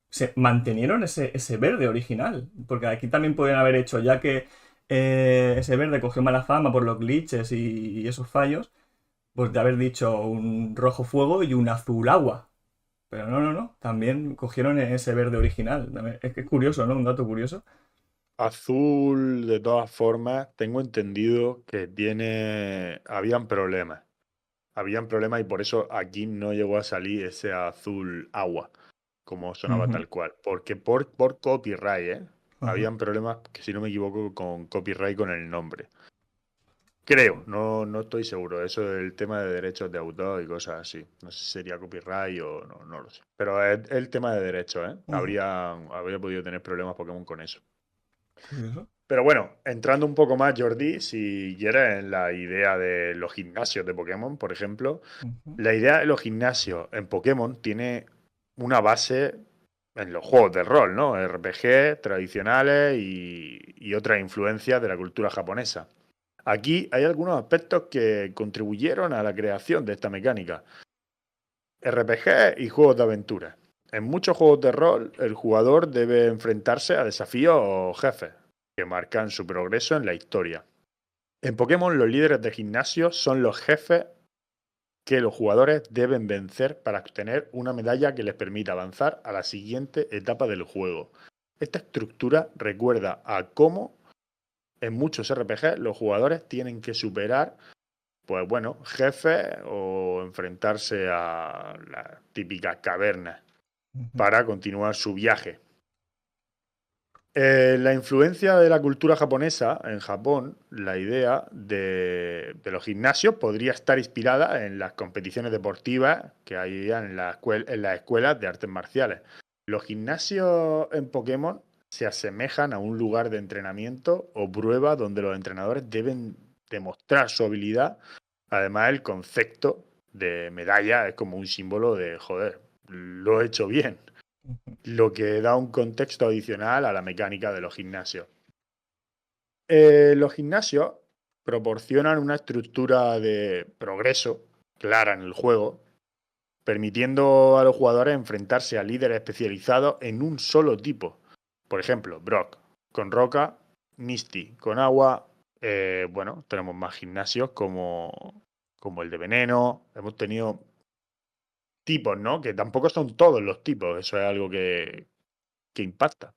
se mantenieron ese verde original. Porque aquí también podrían haber hecho, ya que ese verde cogió mala fama por los glitches y esos fallos, pues de haber dicho un rojo fuego y un azul agua. Pero no. También cogieron ese verde original. Es que es curioso, ¿no? Un dato curioso. Azul, de todas formas, tengo entendido que habían problemas. Habían problemas y por eso aquí no llegó a salir ese azul agua, como sonaba Ujú, tal cual. Porque por copyright, ¿eh? ajá. Habían problemas, que si no me equivoco, con copyright con el nombre. Creo, no estoy seguro. Eso del tema de derechos de autor y cosas así. No sé si sería copyright o no lo sé. Pero es el tema de derechos, ¿eh? Ujú. Habría podido tener problemas Pokémon con eso. Curioso. Pero bueno, entrando un poco más, Jordi, si quieres, en la idea de los gimnasios de Pokémon, por ejemplo, Ujú, la idea de los gimnasios en Pokémon tiene una base en los juegos de rol, ¿no? RPG tradicionales y otras influencias de la cultura japonesa. Aquí hay algunos aspectos que contribuyeron a la creación de esta mecánica. RPG y juegos de aventura. En muchos juegos de rol, el jugador debe enfrentarse a desafíos o jefes que marcan su progreso en la historia. En Pokémon, los líderes de gimnasio son los jefes que los jugadores deben vencer para obtener una medalla que les permita avanzar a la siguiente etapa del juego. Esta estructura recuerda a cómo en muchos RPG los jugadores tienen que superar, pues bueno, jefes o enfrentarse a las típicas cavernas ujú. para continuar su viaje. La influencia de la cultura japonesa en Japón, la idea de los gimnasios podría estar inspirada en las competiciones deportivas que hay en las escuelas de artes marciales. Los gimnasios en Pokémon se asemejan a un lugar de entrenamiento o prueba donde los entrenadores deben demostrar su habilidad. Además, el concepto de medalla es como un símbolo de, joder, lo he hecho bien, lo que da un contexto adicional a la mecánica de los gimnasios. Los gimnasios proporcionan una estructura de progreso clara en el juego, permitiendo a los jugadores enfrentarse a líderes especializados en un solo tipo. Por ejemplo, Brock con roca, Misty con agua. Bueno, tenemos más gimnasios como el de veneno. Hemos tenido tipos, ¿no? Que tampoco son todos los tipos. Eso es algo que impacta.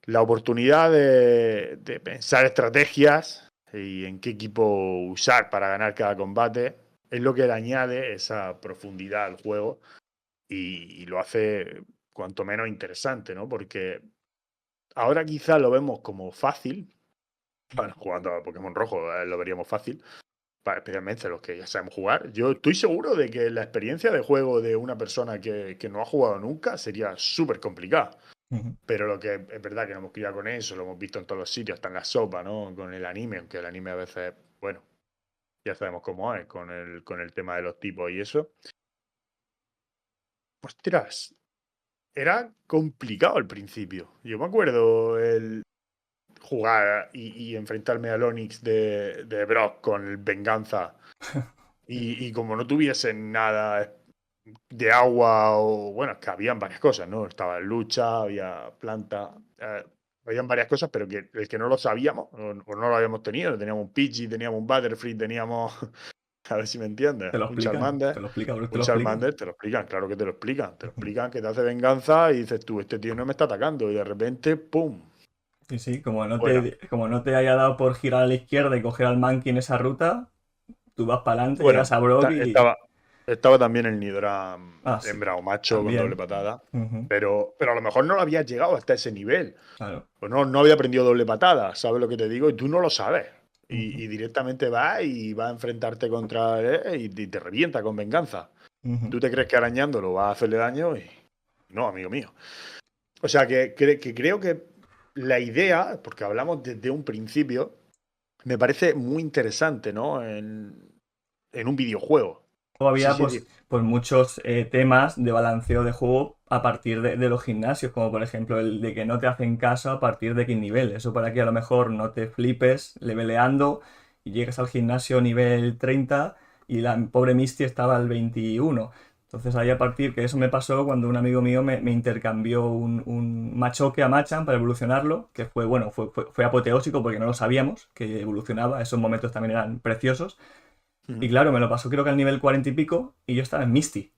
La oportunidad de pensar estrategias y en qué equipo usar para ganar cada combate es lo que le añade esa profundidad al juego y lo hace cuanto menos interesante, ¿no? Porque ahora quizá lo vemos como fácil, bueno, jugando a Pokémon Rojo lo veríamos fácil, especialmente los que ya sabemos jugar. Yo estoy seguro de que la experiencia de juego de una persona que no ha jugado nunca sería súper complicada. Ujú. Pero lo que es verdad que no hemos criado con eso, lo hemos visto en todos los sitios, hasta en la sopa, ¿no? Con el anime, aunque el anime a veces, bueno, ya sabemos cómo es con el tema de los tipos y eso. Ostras, era complicado al principio. Yo me acuerdo el jugar y enfrentarme al Onix de Brock con el Venganza. Y como no tuviese nada de agua o bueno, es que habían varias cosas, ¿no? Estaba lucha, había planta, habían varias cosas, pero que el que no lo sabíamos o no lo habíamos tenido, teníamos un Pidgey, teníamos un Butterfree, teníamos, a ver si me entiendes, Te lo un explican, Charmander, te lo explican, bro, te lo explican. Te lo explican, claro que te lo Ujú. explican que te hace venganza y dices tú, este tío no me está atacando y de repente, ¡pum! Sí, Fuera. como no te haya dado por girar a la izquierda y coger al Mankey en esa ruta, tú vas para adelante, Bueno, llegas a Brock y... estaba, Estaba también el Nidoran Sí, hembra o macho también. con doble patada. Uh-huh. Pero a lo mejor no lo habías llegado hasta ese nivel. Claro. Pues no había aprendido doble patada, ¿sabes lo que te digo? Y tú no lo sabes. Uh-huh. Y directamente va y va a enfrentarte contra él y te revienta con venganza. Uh-huh. Tú te crees que arañándolo va a hacerle daño y no, amigo mío. O sea que creo que la idea, porque hablamos desde un principio, me parece muy interesante, ¿no? En un videojuego. Había Sí. pues muchos temas de balanceo de juego a partir de los gimnasios, como por ejemplo el de que no te hacen caso a partir de qué nivel. Eso para que a lo mejor no te flipes leveleando y llegues al gimnasio nivel 30 y la pobre Misty estaba al 21. Entonces ahí a partir, que eso me pasó cuando un amigo mío me intercambió un Machoke a Machamp para evolucionarlo, que fue, bueno, fue apoteósico porque no lo sabíamos que evolucionaba, esos momentos también eran preciosos. Y claro, me lo pasó creo que al nivel 40 y pico y yo estaba en Misty.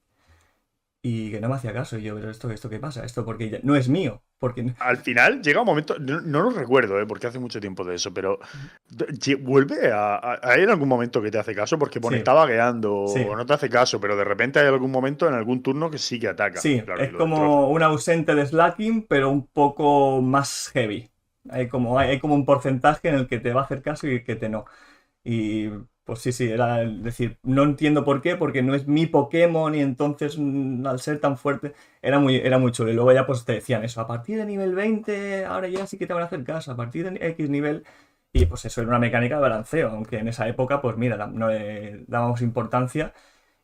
Y que no me hacía caso. Y yo, pero esto qué pasa? Esto porque no es mío. Porque... Al final llega un momento, no lo recuerdo, porque hace mucho tiempo de eso, pero vuelve hay en algún momento que te hace caso porque pone Sí, está vagueando sí. o no te hace caso, pero de repente hay algún momento en algún turno que sí que ataca. Sí, Claro, y es lo destroza. como un ausente de slacking, pero un poco más heavy. Hay como un porcentaje en el que te va a hacer caso y el que te no. Y pues sí, era decir, no entiendo por qué, porque no es mi Pokémon y entonces al ser tan fuerte era muy chulo. Y luego ya pues te decían eso, a partir de nivel 20 ahora ya sí que te van a hacer caso, a partir de X nivel. Y pues eso era una mecánica de balanceo, aunque en esa época pues mira, no le dábamos importancia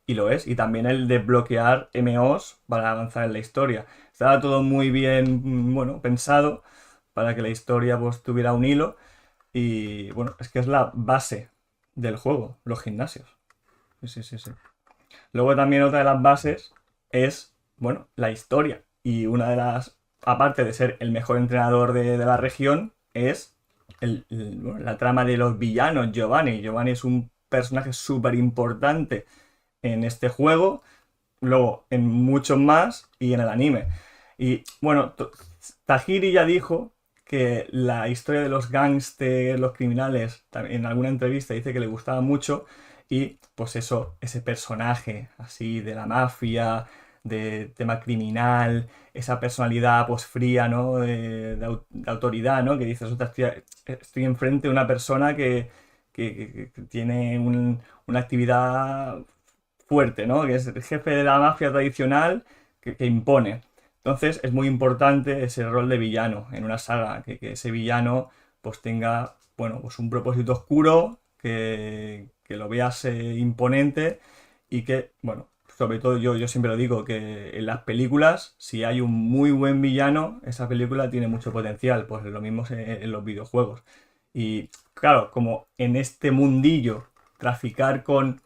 y lo es. Y también el de bloquear MOs para avanzar en la historia. Estaba todo muy bien, bueno, pensado para que la historia pues tuviera un hilo. Y bueno, es que es la base del juego, los gimnasios. Sí. Luego también otra de las bases es, bueno, la historia. Y una de las, aparte de ser el mejor entrenador de la región, es bueno, la trama de los villanos, Giovanni. Giovanni es un personaje súper importante en este juego, luego en muchos más y en el anime. Y bueno, Tajiri ya dijo que la historia de los gángsters, los criminales, en alguna entrevista dice que le gustaba mucho y pues eso, ese personaje así de la mafia, de tema criminal, esa personalidad pues fría, ¿no? De autoridad, ¿no? Que dices, "Ostras, estoy enfrente de una persona que tiene una actividad fuerte, ¿no? Que es el jefe de la mafia tradicional que impone. Entonces es muy importante ese rol de villano en una saga, que ese villano pues tenga, bueno, pues un propósito oscuro, que lo veas imponente y que, bueno, sobre todo yo siempre lo digo, que en las películas, si hay un muy buen villano, esa película tiene mucho potencial, pues lo mismo en los videojuegos. Y claro, como en este mundillo, traficar con,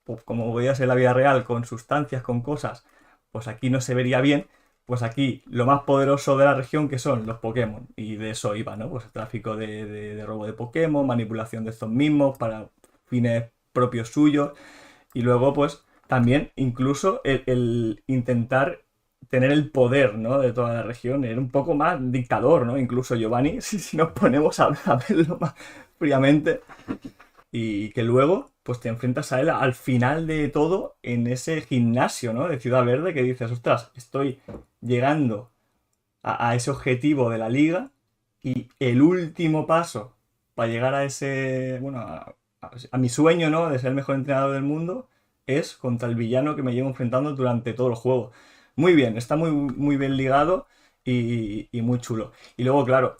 pues, como podría ser la vida real, con sustancias, con cosas, pues aquí no se vería bien. Pues aquí lo más poderoso de la región que son los Pokémon. Y de eso iba, ¿no? Pues el tráfico de robo de Pokémon, manipulación de estos mismos para fines propios suyos. Y luego, pues, también incluso el intentar tener el poder, ¿no? De toda la región. Era un poco más dictador, ¿no? Incluso Giovanni, si nos ponemos a verlo más fríamente. Y que luego, pues te enfrentas a él al final de todo en ese gimnasio, ¿no? De Ciudad Verde que dices, ostras, estoy llegando a ese objetivo de la liga y el último paso para llegar a ese, bueno, a mi sueño, ¿no? De ser el mejor entrenador del mundo es contra el villano que me llevo enfrentando durante todo el juego. Muy bien, está muy bien ligado y muy chulo. Y luego, claro,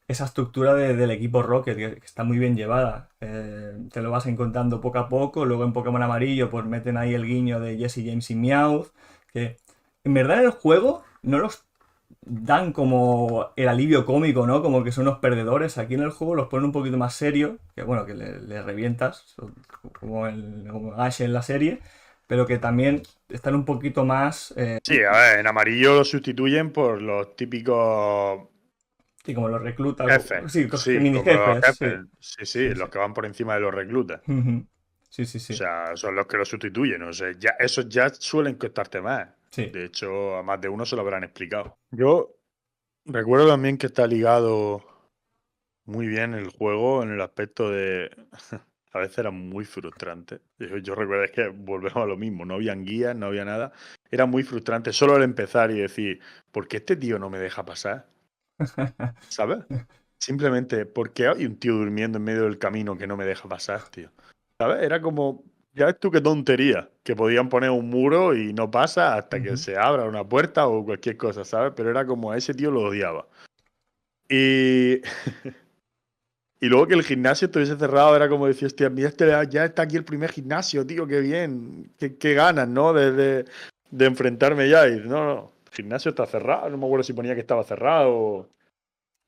esa estructura del equipo Rocket, que está muy bien llevada. Te lo vas encontrando poco a poco. Luego en Pokémon Amarillo, pues meten ahí el guiño de Jesse James y Meowth. Que en verdad en el juego no los dan como el alivio cómico, ¿no? Como que son unos perdedores. Aquí en el juego los ponen un poquito más serios. Que bueno, que le revientas, como Ash en la serie. Pero que también están un poquito más. Sí, a ver, en amarillo lo sustituyen por los típicos Sí, como los reclutas. jefes. Sí, Sí, mini como los jefes. jefes. Sí, Sí, sí, los sí. que van por encima de los reclutas. Ujú. Sí. O sea, son los que lo sustituyen. O sea, ya, esos ya suelen costarte más. Sí. De hecho, a más de uno se lo habrán explicado. Yo recuerdo también que está ligado muy bien el juego en el aspecto de A veces era muy frustrante. Yo recuerdo, es que volvemos a lo mismo, no habían guías, no había nada. Era muy frustrante solo el empezar y decir, ¿por qué este tío no me deja pasar? ¿Sabes? Simplemente, ¿por qué hay un tío durmiendo en medio del camino que no me deja pasar, tío? ¿Sabes? Era como, ya ves tú qué tontería, que podían poner un muro y no pasa hasta que se abra una puerta o cualquier cosa, ¿sabes? Pero era como a ese tío lo odiaba. Y, y luego que el gimnasio estuviese cerrado era como decir, hostia, mira, ya está aquí el primer gimnasio, tío, qué bien, qué ganas, ¿no? De enfrentarme ya. Y no, el gimnasio está cerrado, no me acuerdo si ponía que estaba cerrado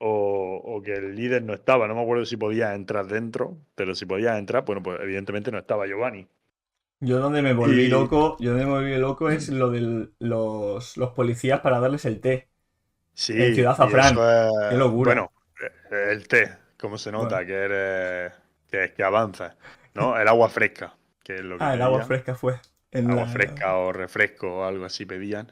o que el líder no estaba, no me acuerdo si podía entrar dentro, pero si podía entrar, bueno, pues evidentemente no estaba Giovanni. Yo Y donde me volví loco es lo de los policías para darles el té en sí, Ciudad y eso Azafrán. Qué es, locura. bueno, el té, cómo se Bueno, nota que eres, que avanza, ¿no? El agua fresca, que es lo que el agua pedían. fresca fue en Agua la... fresca o refresco o algo así pedían.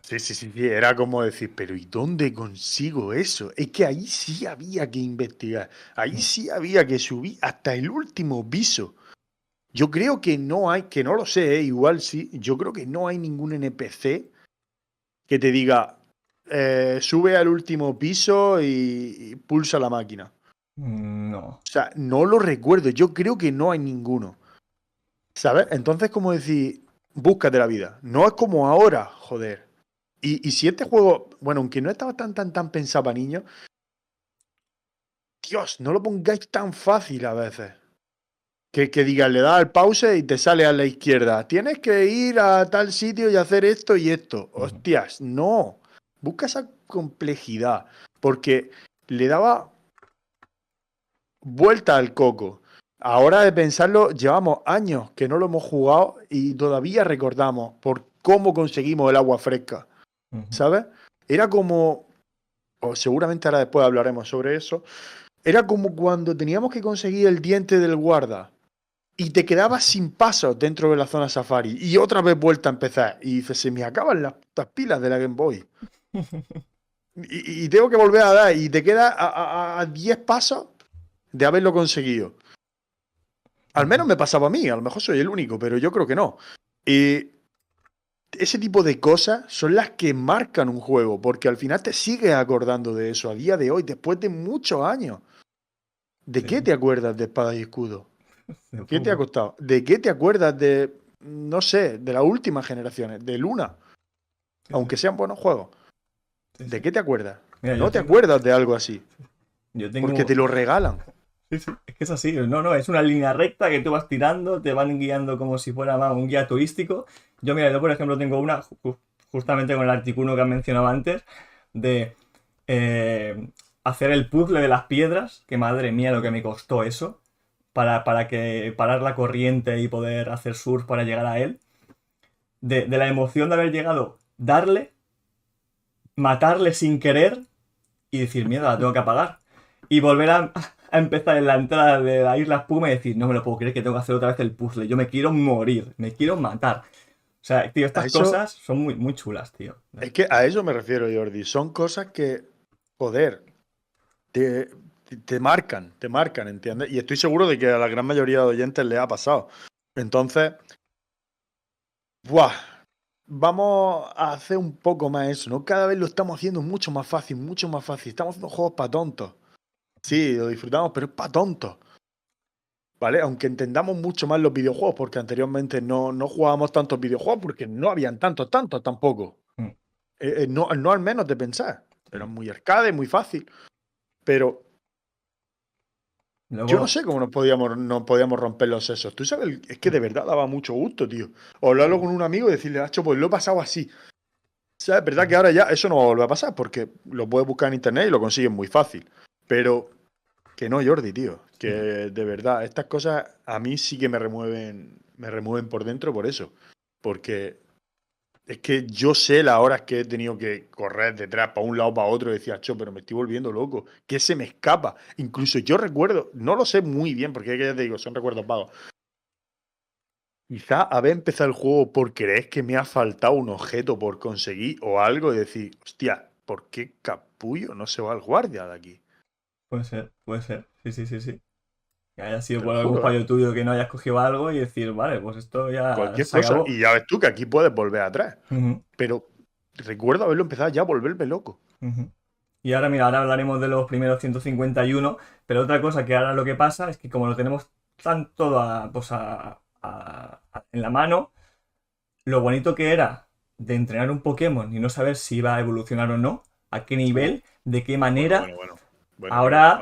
Sí, sí, sí, sí, era como decir, pero ¿y dónde consigo eso? Es que ahí sí había que investigar, ahí sí había que subir hasta el último piso. Yo creo que no hay, que no lo sé, igual sí, yo creo que no hay ningún NPC que te diga, sube al último piso y pulsa la máquina. No. O sea, no lo recuerdo, yo creo que no hay ninguno. ¿Sabes? Entonces, como decir, búscate la vida. No es como ahora, joder. Y si este juego, bueno, aunque no estaba tan pensado para niños, Dios, no lo pongáis tan fácil a veces. Que digas, le das al pause y te sale a la izquierda. Tienes que ir a tal sitio y hacer esto y esto. Ujú. Hostias, no. Busca esa complejidad. Porque le daba vuelta al coco. Ahora de pensarlo, llevamos años que no lo hemos jugado y todavía recordamos por cómo conseguimos el agua fresca, Ujú. ¿sabes? Era como, o seguramente ahora después hablaremos sobre eso, era como cuando teníamos que conseguir el diente del guarda y te quedabas sin pasos dentro de la zona safari y otra vez vuelta a empezar y dices, se me acaban las putas pilas de la Game Boy y tengo que volver a dar y te quedas a 10 pasos de haberlo conseguido. Al menos Ujú. me pasaba a mí, a lo mejor soy el único, pero yo creo que no. Y ese tipo de cosas son las que marcan un juego, porque al final te sigues acordando de eso a día de hoy, después de muchos años. ¿De qué Sí, te acuerdas de Espada y Escudo? de ¿Qué te ha poco. costado? ¿De qué te acuerdas de, no sé, de las últimas generaciones, de Luna? Sí, sí, Aunque sean buenos juegos. sí, ¿De sí. qué te acuerdas? Mira, No te acuerdas de algo así, yo porque tengo, te lo regalan. sí, sí, es que es así. No, no, es una línea recta que tú vas tirando, te van guiando como si fuera vamos, un guía turístico. Yo, por ejemplo, tengo una, justamente con el artículo que has mencionado antes, de hacer el puzzle de las piedras, que madre mía lo que me costó eso, para parar la corriente y poder hacer surf para llegar a él. De la emoción de haber llegado, darle, matarle sin querer y decir, mierda, la tengo que apagar. Y volver a empezar en la entrada de la isla Espuma y decir, no me lo puedo creer que tengo que hacer otra vez el puzzle. Yo me quiero morir, me quiero matar. O sea, tío, A estas eso, cosas son muy, muy chulas, tío. es que a eso me refiero, Jordi. Son cosas que, joder, te, te marcan, ¿entiendes? Y estoy seguro de que a la gran mayoría de oyentes les ha pasado. Entonces, ¡buah! Vamos a hacer un poco más eso, ¿no? Cada vez lo estamos haciendo mucho más fácil, mucho más fácil. Estamos haciendo juegos para tontos. Sí, lo disfrutamos, pero es para tontos. ¿Vale? Aunque entendamos mucho más los videojuegos, porque anteriormente no jugábamos tantos videojuegos, porque no habían tantos tampoco. Mm, No al menos de pensar. Era sí. muy arcade, muy fácil. Pero yo no Luego, sé cómo nos podíamos romper los sesos. Tú sabes, es que de verdad daba mucho gusto, tío. O hablarlo con un amigo y decirle, Hacho, pues lo he pasado así. O sea, es verdad que ahora ya eso no va a volver a pasar porque lo puedes buscar en internet y lo consigues muy fácil. Pero que no, Jordi, tío. Que de verdad, estas cosas a mí sí que me remueven por dentro por eso. Porque es que yo sé las horas que he tenido que correr detrás para un lado para otro y decía, cho, pero me estoy volviendo loco, que se me escapa. Incluso yo recuerdo, no lo sé muy bien, porque es que ya te digo, son recuerdos vagos. Quizá haber empezado el juego por creer que me ha faltado un objeto por conseguir o algo y decir, hostia, ¿por qué capullo no se va al guardia de aquí? puede ser, puede ser. Sí, sí, sí, sí. Que haya sido Te por lo algún juro, ¿eh? fallo tuyo que no hayas cogido algo y decir, vale, pues esto ya Cualquier se cosa. acabó. Y ya ves tú que aquí puedes volver atrás. Ujú, Pero recuerdo haberlo empezado ya a volverme loco. ujú. Y ahora, mira, ahora hablaremos de los primeros 151, pero otra cosa que ahora lo que pasa es que como lo tenemos tan todo pues en la mano, lo bonito que era de entrenar un Pokémon y no saber si iba a evolucionar o no, a qué Uh, nivel, de qué bueno, manera, bueno, bueno. Bueno, bueno. ahora,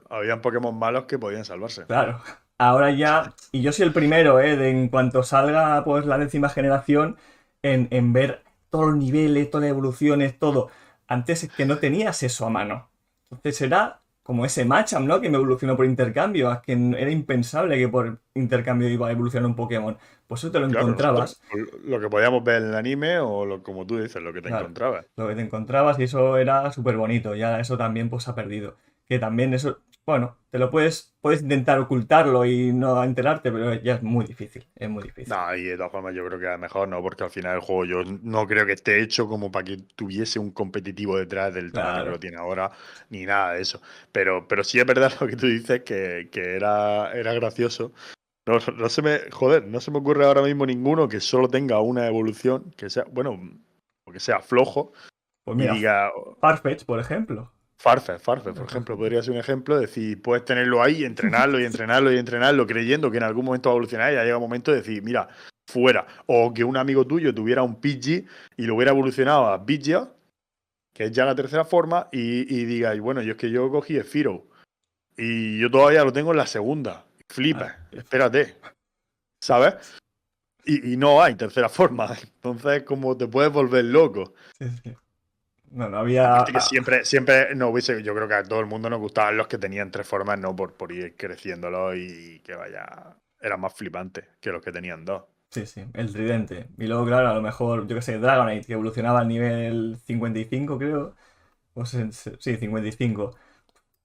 Habían Pokémon malos que podían salvarse. claro, ahora ya, y yo soy el primero, de en cuanto salga pues la 10ª generación, en ver todos los niveles, todas las evoluciones, todo. Antes es que no tenías eso a mano. Entonces era como ese Machamp, ¿no? Que me evolucionó por intercambio, es que era impensable que por intercambio iba a evolucionar un Pokémon. Pues eso te lo Claro, nosotros encontrabas. lo que podíamos ver en el anime o como tú dices, lo que te Claro, encontrabas. lo que te encontrabas y eso era súper bonito. Ya eso también pues se ha perdido. Que también eso, bueno, te lo puedes intentar ocultarlo y no enterarte, pero ya es muy difícil, es muy difícil. No, y de todas formas yo creo que a lo mejor no, porque al final el juego yo no creo que esté hecho como para que tuviese un competitivo detrás del tamaño que lo Claro. tiene ahora, ni nada de eso. Pero sí es verdad lo que tú dices, que era gracioso. No se me ocurre ahora mismo ninguno que solo tenga una evolución, que sea, bueno, o que sea flojo, Pues y mira, diga, Farfetch, por ejemplo. Farfetch, por ejemplo, podría ser un ejemplo, de decir, puedes tenerlo ahí, entrenarlo y entrenarlo y entrenarlo, creyendo que en algún momento va a evolucionar y ya llega un momento de decir, mira, fuera. O que un amigo tuyo tuviera un Pidgey y lo hubiera evolucionado a Pidgeot, que es ya la tercera forma, y diga, y bueno, yo es que yo cogí Spearow y yo todavía lo tengo en la segunda. Ah, Flipa, espérate, ¿sabes? Y no hay tercera forma. Entonces, como te puedes volver loco. sí, sí. No, no había. Aparte que siempre no hubiese, yo creo que a todo el mundo nos gustaban los que tenían tres formas, no por ir creciéndolos y que vaya, era más flipante que los que tenían dos. Sí, sí, el tridente. Y luego, claro, a lo mejor, yo qué sé, Dragonite, que evolucionaba al nivel 55, creo. Sí, 55.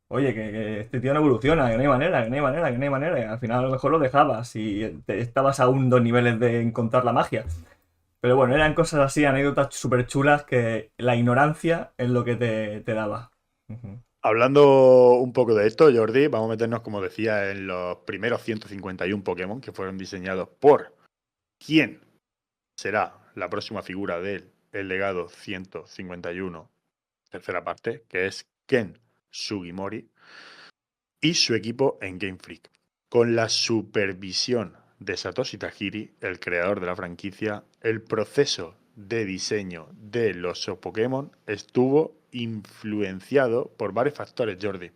Oye, que este tío no evoluciona, que no hay manera, que no hay manera, que no hay manera. Y al final a lo mejor lo dejabas y estabas a un dos niveles de encontrar la magia. Pero bueno, eran cosas así, anécdotas súper chulas que la ignorancia es lo que te daba. Ujú. Hablando un poco de esto, Jordi, vamos a meternos, como decía, en los primeros 151 Pokémon que fueron diseñados por quién será la próxima figura del el legado 151, tercera parte, que es Ken Sugimori, y su equipo en Game Freak, con la supervisión de Satoshi Tajiri, el creador de la franquicia. El proceso de diseño de los Pokémon estuvo influenciado por varios factores, Jordi.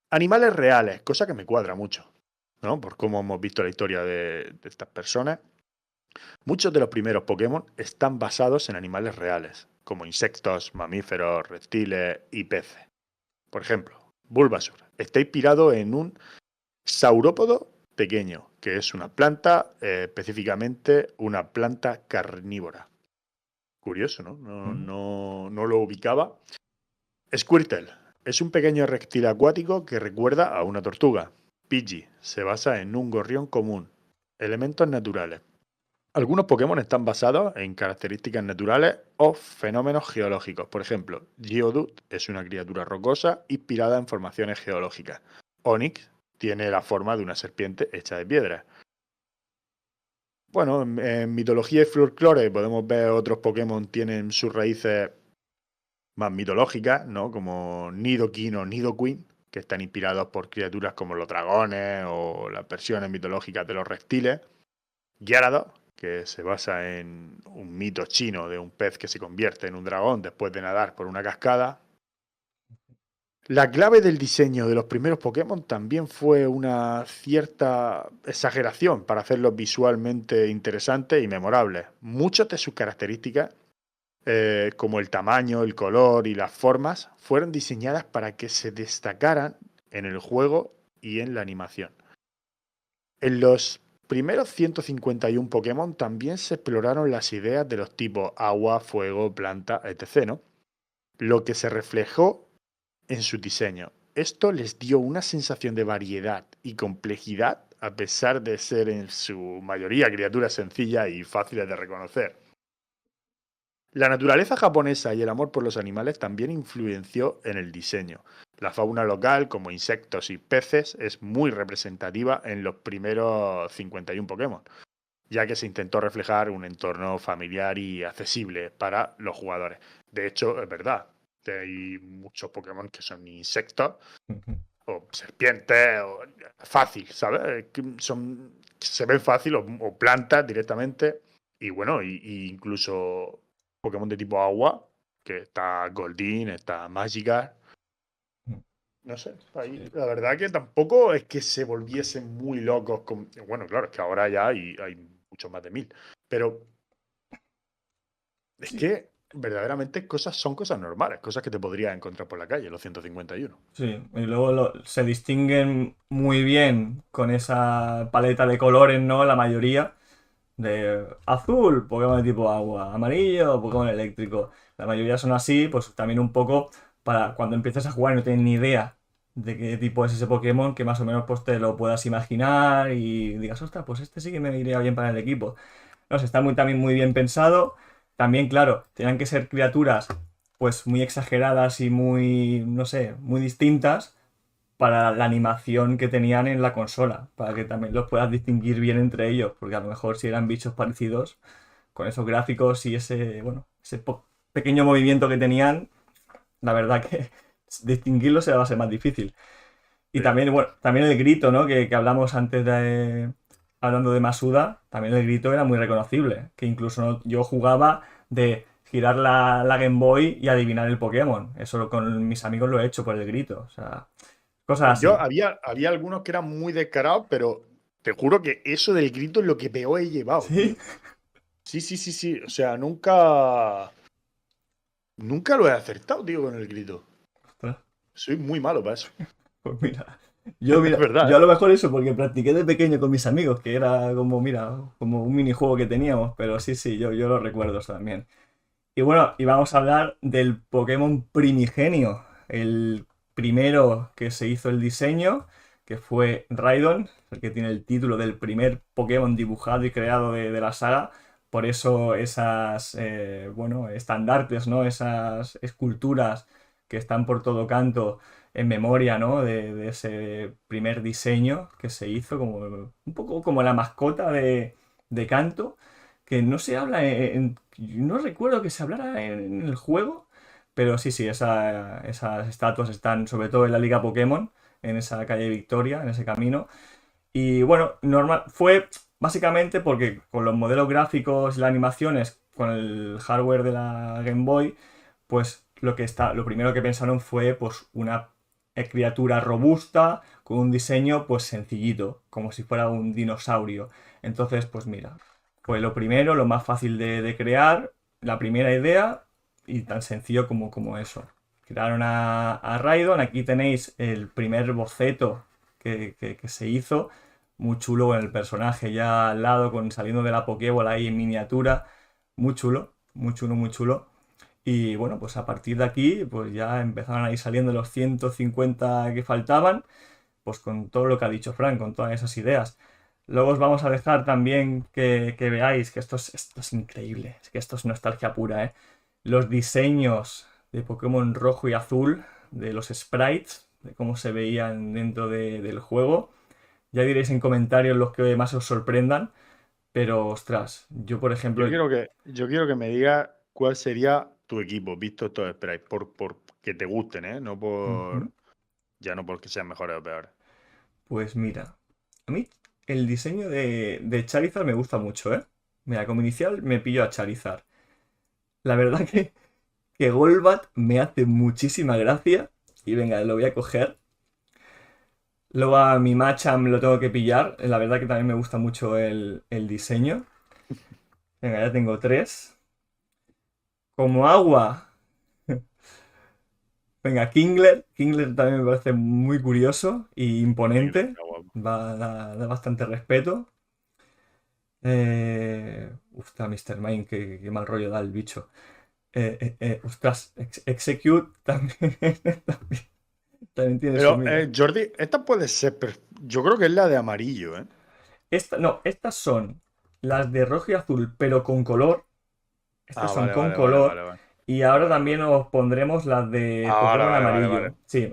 Animales reales, cosa que me cuadra mucho, ¿no? Por cómo hemos visto la historia de estas personas. Muchos de los primeros Pokémon están basados en animales reales, como insectos, mamíferos, reptiles y peces. Por ejemplo, Bulbasaur está inspirado en un saurópodo pequeño, que es una planta, específicamente una planta carnívora. Curioso, ¿no? No lo ubicaba. Squirtle es un pequeño reptil acuático que recuerda a una tortuga. Pidgey se basa en un gorrión común. Elementos naturales. Algunos Pokémon están basados en características naturales o fenómenos geológicos. Por ejemplo, Geodude es una criatura rocosa inspirada en formaciones geológicas. Onix tiene la forma de una serpiente hecha de piedra. Bueno, en mitología y folclore podemos ver otros Pokémon tienen sus raíces más mitológicas, ¿no? Como Nidoking o Nidoqueen, que están inspirados por criaturas como los dragones o las versiones mitológicas de los reptiles. Gyarados, que se basa en un mito chino de un pez que se convierte en un dragón después de nadar por una cascada. La clave del diseño de los primeros Pokémon también fue una cierta exageración para hacerlos visualmente interesantes y memorables. Muchas de sus características, como el tamaño, el color y las formas, fueron diseñadas para que se destacaran en el juego y en la animación. En los primeros 151 Pokémon también se exploraron las ideas de los tipos agua, fuego, planta, etc., ¿no? Lo que se reflejó en su diseño. Esto les dio una sensación de variedad y complejidad, a pesar de ser en su mayoría criaturas sencillas y fáciles de reconocer. La naturaleza japonesa y el amor por los animales también influenció en el diseño. La fauna local, como insectos y peces, es muy representativa en los primeros 51 Pokémon, ya que se intentó reflejar un entorno familiar y accesible para los jugadores. De hecho, es verdad, hay muchos Pokémon que son insectos o serpientes, o fácil, ¿sabes? Se ven fácil, o plantas directamente. Y bueno, y incluso Pokémon de tipo agua, que está Goldeen, está Magikarp. No sé, ahí, la verdad que tampoco es que se volviesen muy locos. Bueno, claro, es que ahora ya hay mucho más de 1000. Pero es que verdaderamente son cosas normales, cosas que te podrías encontrar por la calle, los 151. Sí, y luego se distinguen muy bien con esa paleta de colores, ¿no? La mayoría. De azul, Pokémon de tipo agua, amarillo, Pokémon eléctrico. La mayoría son así, pues también un poco para cuando empieces a jugar y no tienes ni idea de qué tipo es ese Pokémon, que más o menos pues te lo puedas imaginar y digas, ostras, pues este sí que me iría bien para el equipo. No sé, está también muy bien pensado. También, claro, tenían que ser criaturas pues muy exageradas y muy, no sé, muy distintas para la animación que tenían en la consola, para que también los puedas distinguir bien entre ellos, porque a lo mejor si eran bichos parecidos, con esos gráficos y ese, bueno, pequeño movimiento que tenían, la verdad que distinguirlos se va a ser más difícil. Y también, bueno, también el grito, ¿no? Que hablamos antes de... Hablando de Masuda, también el grito era muy reconocible, que incluso yo jugaba de girar la Game Boy y adivinar el Pokémon. Eso con mis amigos lo he hecho por el grito, o sea... Cosas así. Yo había algunos que eran muy descarados, pero te juro que eso del grito es lo que peor he llevado. ¿Sí? Sí. O sea, nunca lo he acertado, tío, con el grito. Ostras. Soy muy malo para eso. Pues mira, Es verdad, yo a lo mejor eso, porque practiqué de pequeño con mis amigos, que era como, mira, como un minijuego que teníamos, pero sí, yo lo recuerdo también. Y bueno, y vamos a hablar del Pokémon Primigenio, el primero que se hizo el diseño, que fue Raidon, el que tiene el título del primer Pokémon dibujado y creado de la saga. Por eso esas, bueno, estandartes, ¿no? Esas esculturas que están por todo canto en memoria, ¿no? De ese primer diseño que se hizo, como un poco como la mascota de Kanto, que no se habla no recuerdo que se hablara en el juego, pero sí, esas estatuas están sobre todo en la Liga Pokémon, en esa calle Victoria, en ese camino. Y bueno, fue básicamente porque con los modelos gráficos y las animaciones, con el hardware de la Game Boy, pues lo primero que pensaron fue pues una criatura robusta con un diseño pues sencillito, como si fuera un dinosaurio. Entonces, pues mira, fue lo primero, lo más fácil de crear, la primera idea y tan sencillo como eso. Crearon a Raidon, aquí tenéis el primer boceto que se hizo, muy chulo con el personaje ya al lado, saliendo de la Pokébola ahí en miniatura, muy chulo, muy chulo, muy chulo. Y bueno, pues a partir de aquí, pues ya empezaron a ir saliendo los 150 que faltaban, pues con todo lo que ha dicho Frank, con todas esas ideas. Luego os vamos a dejar también que veáis que esto es increíble, es que esto es nostalgia pura, ¿eh? Los diseños de Pokémon rojo y azul, de los sprites, de cómo se veían dentro del juego. Ya diréis en comentarios los que más os sorprendan, pero ostras, yo por ejemplo... Yo quiero que me digas cuál sería tu equipo, visto estos sprites, por que te gusten, ¿eh? No por... Ya no porque sean mejores o peores. Pues mira, a mí el diseño de Charizard me gusta mucho, ¿eh? Mira, como inicial me pillo a Charizard. La verdad que Golbat me hace muchísima gracia. Y venga, lo voy a coger. Luego a mi Machamp lo tengo que pillar. La verdad que también me gusta mucho el diseño. Venga, ya tengo 3. Como agua. Venga, Kingler. Kingler también me parece muy curioso y imponente. Da bastante respeto. Está Mr. Mime, qué mal rollo da el bicho. Ostras, Execute también, también tiene Pero, su mira. Jordi, esta puede ser, yo creo que es la de amarillo, ¿eh? No, estas son las de rojo y azul, pero con color. Estas son Vale, con vale, color. vale. Y ahora también os pondremos las de Ahora, Pokémon vale, vale, amarillo. vale. Sí,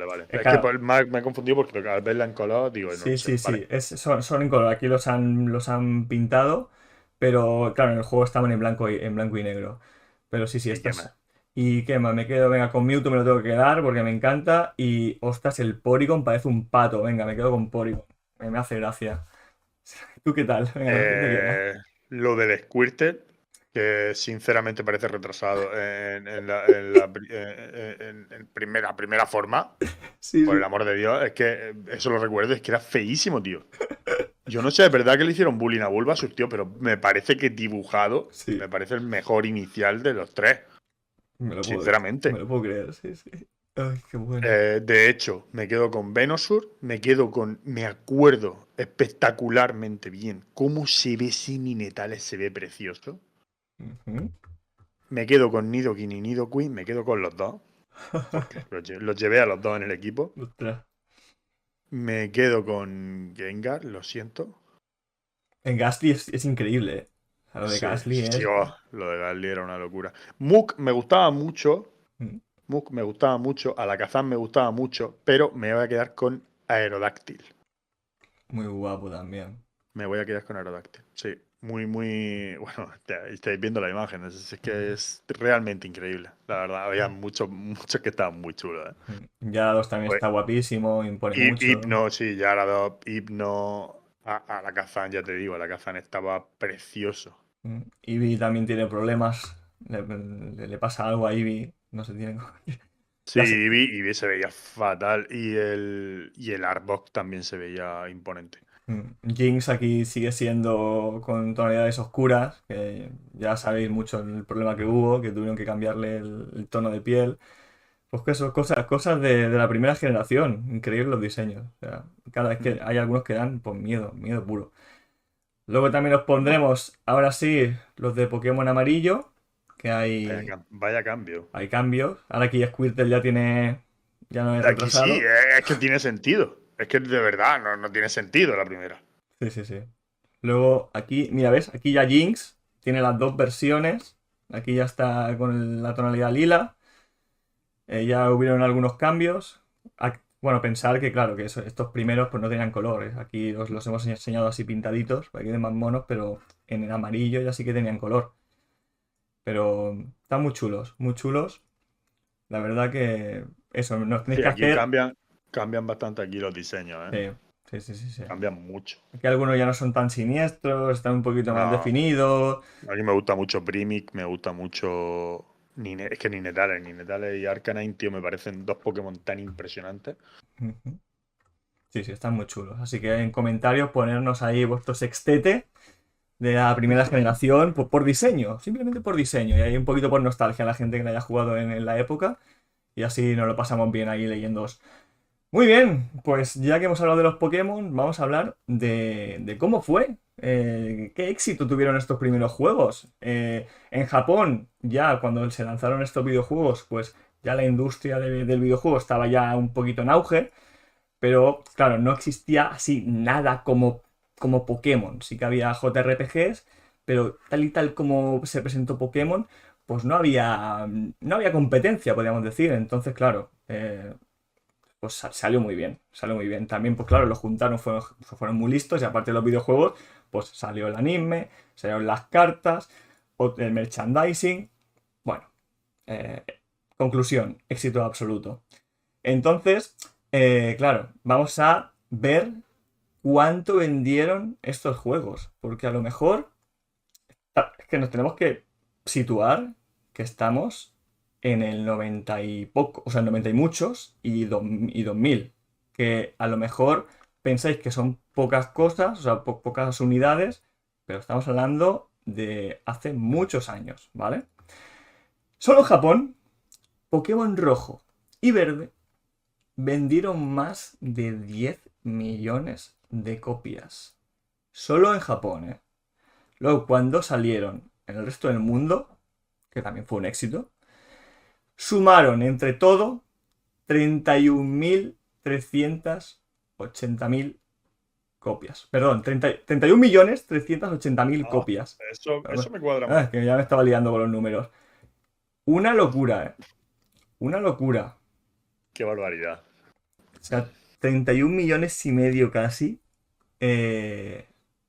Vale. es Es que claro. me he confundido porque al verla en color, digo, no Sí, lo sé. sí, Vale. sí. Son en color. Aquí los han pintado. Pero claro, en el juego estaban en blanco y negro. Pero sí, sí, ¿Y qué más? estas. ¿Y qué más? Me quedo, venga, con Mewtwo me lo tengo que quedar porque me encanta. Y ostras, el Porygon parece un pato. Venga, me quedo con Porygon. Me hace gracia. ¿Tú qué tal? Venga, ¿qué te queda? Eh, lo del Squirtle, que sinceramente parece retrasado en primera forma, Sí, por el sí. amor de Dios, es que eso lo recuerdo, es que era feísimo, tío. Yo no sé, es verdad que le hicieron bullying a Bulbasaur, tío, pero me parece que dibujado, Sí. me parece el mejor inicial de los tres, Me sinceramente. lo puedo creer, sí, sí. Ay, qué bueno. De hecho, me quedo con Venusaur, me acuerdo espectacularmente bien cómo se ve ese Ninetales, se ve precioso. Ujú. Me quedo con Nidoking y Nidoqueen, me quedo con los dos, porque los llevé a los dos en el equipo. Ostras. Me quedo con Gengar, lo siento. En Gastly es increíble, ¿eh? O sea, lo de Sí, Gastly sí, es. lo de Gasly era una locura. Muk me gustaba mucho, Mm, Muk me gustaba mucho, Alakazam me gustaba mucho, pero me voy a quedar con Aerodáctil. muy guapo también. Me voy a quedar con Aerodáctil. Sí, muy. Bueno, ya estáis viendo la imagen. Es que es realmente increíble. La verdad, había muchos que estaban muy chulos. Gyarados también Pues, está guapísimo, impone mucho. Hipno, sí, ya ahora Hipno. A la Kazan, ya te digo, la Kazan estaba precioso. Eevee también tiene problemas. Le pasa algo a Eevee. No se tiene. Sí, Las- Eevee se veía fatal. Y el Arbok también se veía imponente. Jinx aquí sigue siendo con tonalidades oscuras, que ya sabéis mucho el problema que hubo, que tuvieron que cambiarle el tono de piel. Pues que eso, cosas de la primera generación. Increíbles los diseños. O sea, cada vez que hay algunos que dan, pues miedo, miedo puro. Luego también os pondremos, ahora sí, los de Pokémon amarillo, que Vaya cambio. hay cambios. Ahora aquí Squirtle ya no es Aquí sí, retrasado. es que tiene sentido. Es que de verdad no tiene sentido la primera. Sí, sí, sí. Luego aquí, mira, ¿ves? Aquí ya Jinx tiene las dos versiones. Aquí ya está con la tonalidad lila. Ya hubieron algunos cambios. Bueno, pensar que, claro, que estos primeros pues no tenían colores. Aquí os los hemos enseñado así pintaditos, para que queden más monos, pero en el amarillo ya sí que tenían color. Pero están muy chulos, muy chulos. La verdad que eso, nos tenéis Sí, que aquí hacer. cambian bastante aquí los diseños, ¿eh? Sí, sí, sí, sí, sí. Cambian mucho. Aquí algunos ya no son tan siniestros, están un poquito más No, definidos. a mí me gusta mucho Primic, me gusta mucho. Es que Ninetales y Arcanine, tío, me parecen dos Pokémon tan impresionantes. Ujú. Sí, sí, están muy chulos. Así que en comentarios ponernos ahí vuestro sextete de la primera generación por diseño, simplemente por diseño. Y ahí un poquito por nostalgia a la gente que la haya jugado en la época. Y así nos lo pasamos bien ahí leyéndoos. Muy bien, pues ya que hemos hablado de los Pokémon, vamos a hablar de cómo fue, qué éxito tuvieron estos primeros juegos. En Japón, ya cuando se lanzaron estos videojuegos, pues ya la industria del videojuego estaba ya un poquito en auge, pero claro, no existía así nada como Pokémon. Sí que había JRPGs, pero tal y tal como se presentó Pokémon, pues no había competencia, podríamos decir. Entonces, claro, pues salió muy bien, salió muy bien. También, pues claro, los juntaron, fueron muy listos y aparte de los videojuegos, pues salió el anime, salieron las cartas, el merchandising. Bueno, eh, conclusión, éxito absoluto. Entonces, claro, vamos a ver cuánto vendieron estos juegos, porque a lo mejor es que nos tenemos que situar que estamos en el 90 y poco, o sea, el 90 y muchos y 2000, que a lo mejor pensáis que son pocas cosas, o sea, pocas unidades, pero estamos hablando de hace muchos años, ¿vale? Solo en Japón, Pokémon rojo y verde vendieron más de 10 millones de copias. Solo en Japón, ¿eh? Luego, cuando salieron en el resto del mundo, que también fue un éxito, sumaron entre todo 31.380.000 copias. Perdón, 31.380.000 Ah, copias. eso me cuadra Ah, más. es que ya me estaba liando con los números. Una locura, ¿eh? Una locura. Qué barbaridad. O sea, 31 millones y medio casi.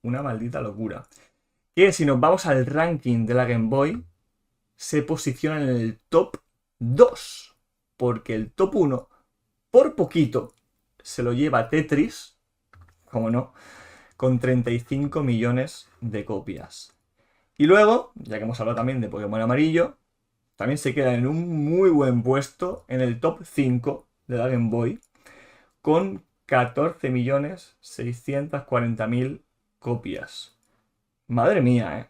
Una maldita locura. Que si nos vamos al ranking de la Game Boy, se posiciona en el top 2. Porque el top 1, por poquito, se lo lleva Tetris, como no, con 35 millones de copias. Y luego, ya que hemos hablado también de Pokémon Amarillo, también se queda en un muy buen puesto en el top 5 de la Game Boy, con 14.640.000 copias. Madre mía, ¿eh?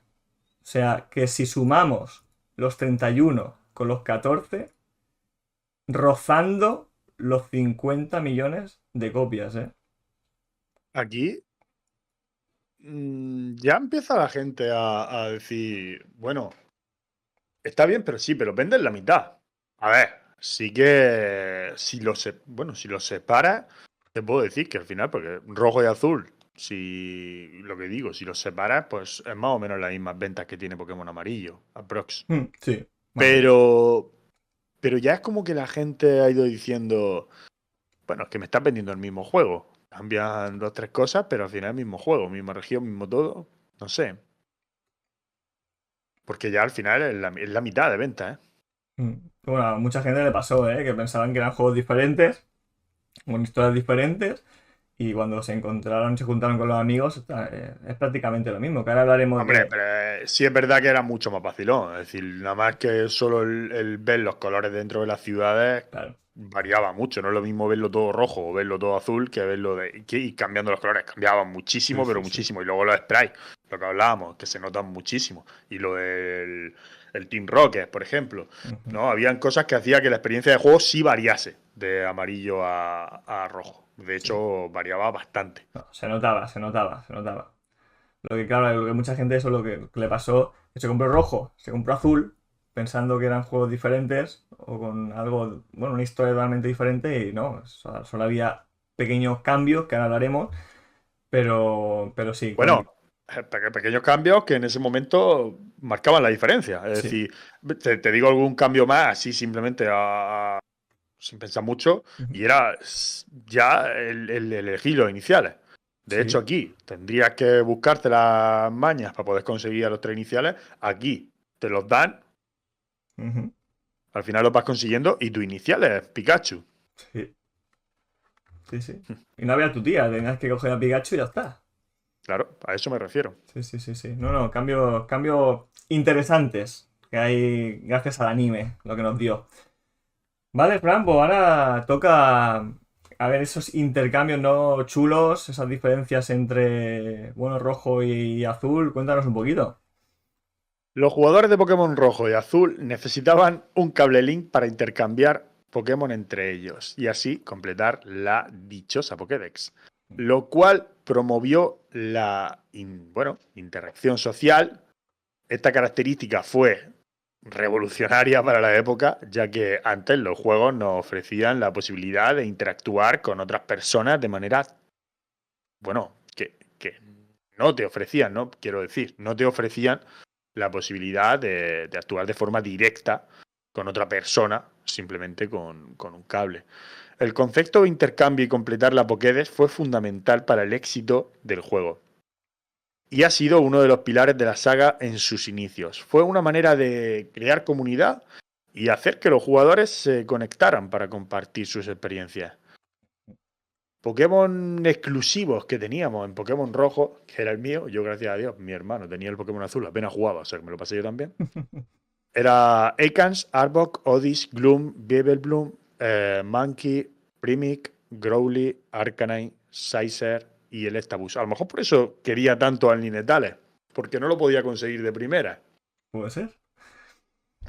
O sea, que si sumamos los 31 con los 14, rozando los 50 millones de copias, ¿eh? Aquí ya empieza la gente a decir, bueno, está bien, pero sí, pero venden la mitad. A ver, sí que si si lo separas, te puedo decir que al final, porque rojo y azul, si lo que digo, si los separas, pues es más o menos las mismas ventas que tiene Pokémon Amarillo, aprox. Sí. Pero ya es como que la gente ha ido diciendo, bueno, es que me estás vendiendo el mismo juego. Cambian dos, tres cosas, pero al final el mismo juego, misma región, mismo todo. No sé. Porque ya al final es la mitad de venta, ¿eh? Bueno, a mucha gente le pasó, ¿eh? Que pensaban que eran juegos diferentes, con historias diferentes, y cuando se encontraron, se juntaron con los amigos, es prácticamente lo mismo. Que ahora hablaremos Hombre, de... pero sí es verdad que era mucho más vacilón. Es decir, nada más que solo el ver los colores dentro de las ciudades Claro. variaba mucho. No es lo mismo verlo todo rojo o verlo todo azul que verlo y cambiando los colores. Cambiaban muchísimo, Sí, pero sí, sí. muchísimo. Y luego los sprites, lo que hablábamos, que se notan muchísimo. Y lo del el Team Rocket, por ejemplo. Ujú. ¿No? Habían cosas que hacía que la experiencia de juego sí variase de amarillo a rojo. De hecho, variaba bastante. No, se notaba, se notaba, se notaba. Lo que, claro, lo que mucha gente, eso es lo que le pasó, que se compró rojo, se compró azul, pensando que eran juegos diferentes, o con algo, bueno, una historia totalmente diferente, y no, solo había pequeños cambios, que ahora hablaremos, pero sí, Bueno, pequeños cambios que en ese momento marcaban la diferencia. Es sí. decir, te digo algún cambio más, así simplemente sin pensar mucho, Ujú. y era ya el elegir los iniciales. De hecho, Sí. aquí tendrías que buscarte las mañas para poder conseguir a los tres iniciales. Aquí te los dan, Ujú. al final los vas consiguiendo, y tu inicial es Pikachu. Sí, sí, sí. Y no había tu tía, tenías que coger a Pikachu y ya está. Claro, a eso me refiero. Sí, sí, sí, sí. No, no, cambios interesantes que hay gracias al anime, lo que nos dio. Vale, Fran, pues ahora toca a ver esos intercambios no chulos, esas diferencias entre, bueno, rojo y azul. Cuéntanos un poquito. Los jugadores de Pokémon rojo y azul necesitaban un cable link para intercambiar Pokémon entre ellos y así completar la dichosa Pokédex, lo cual promovió la interacción social. Esta característica fue revolucionaria para la época, ya que antes los juegos nos ofrecían la posibilidad de interactuar con otras personas de manera, que no te ofrecían, ¿no? Quiero decir, no te ofrecían la posibilidad de actuar de forma directa con otra persona, simplemente con un cable. El concepto de intercambio y completar la Pokédex fue fundamental para el éxito del juego y ha sido uno de los pilares de la saga en sus inicios. Fue una manera de crear comunidad y hacer que los jugadores se conectaran para compartir sus experiencias. Pokémon exclusivos que teníamos en Pokémon rojo, que era el mío, yo gracias a Dios, mi hermano tenía el Pokémon azul, apenas jugaba, o sea que me lo pasé yo también. Era Ekans, Arbok, Oddish, Gloom, Beeblebloom, Monkey, Primic, Growly, Arcanine, Scyther y el Estabus. A lo mejor por eso quería tanto al Ninetales, porque no lo podía conseguir de primera. ¿Puede ser?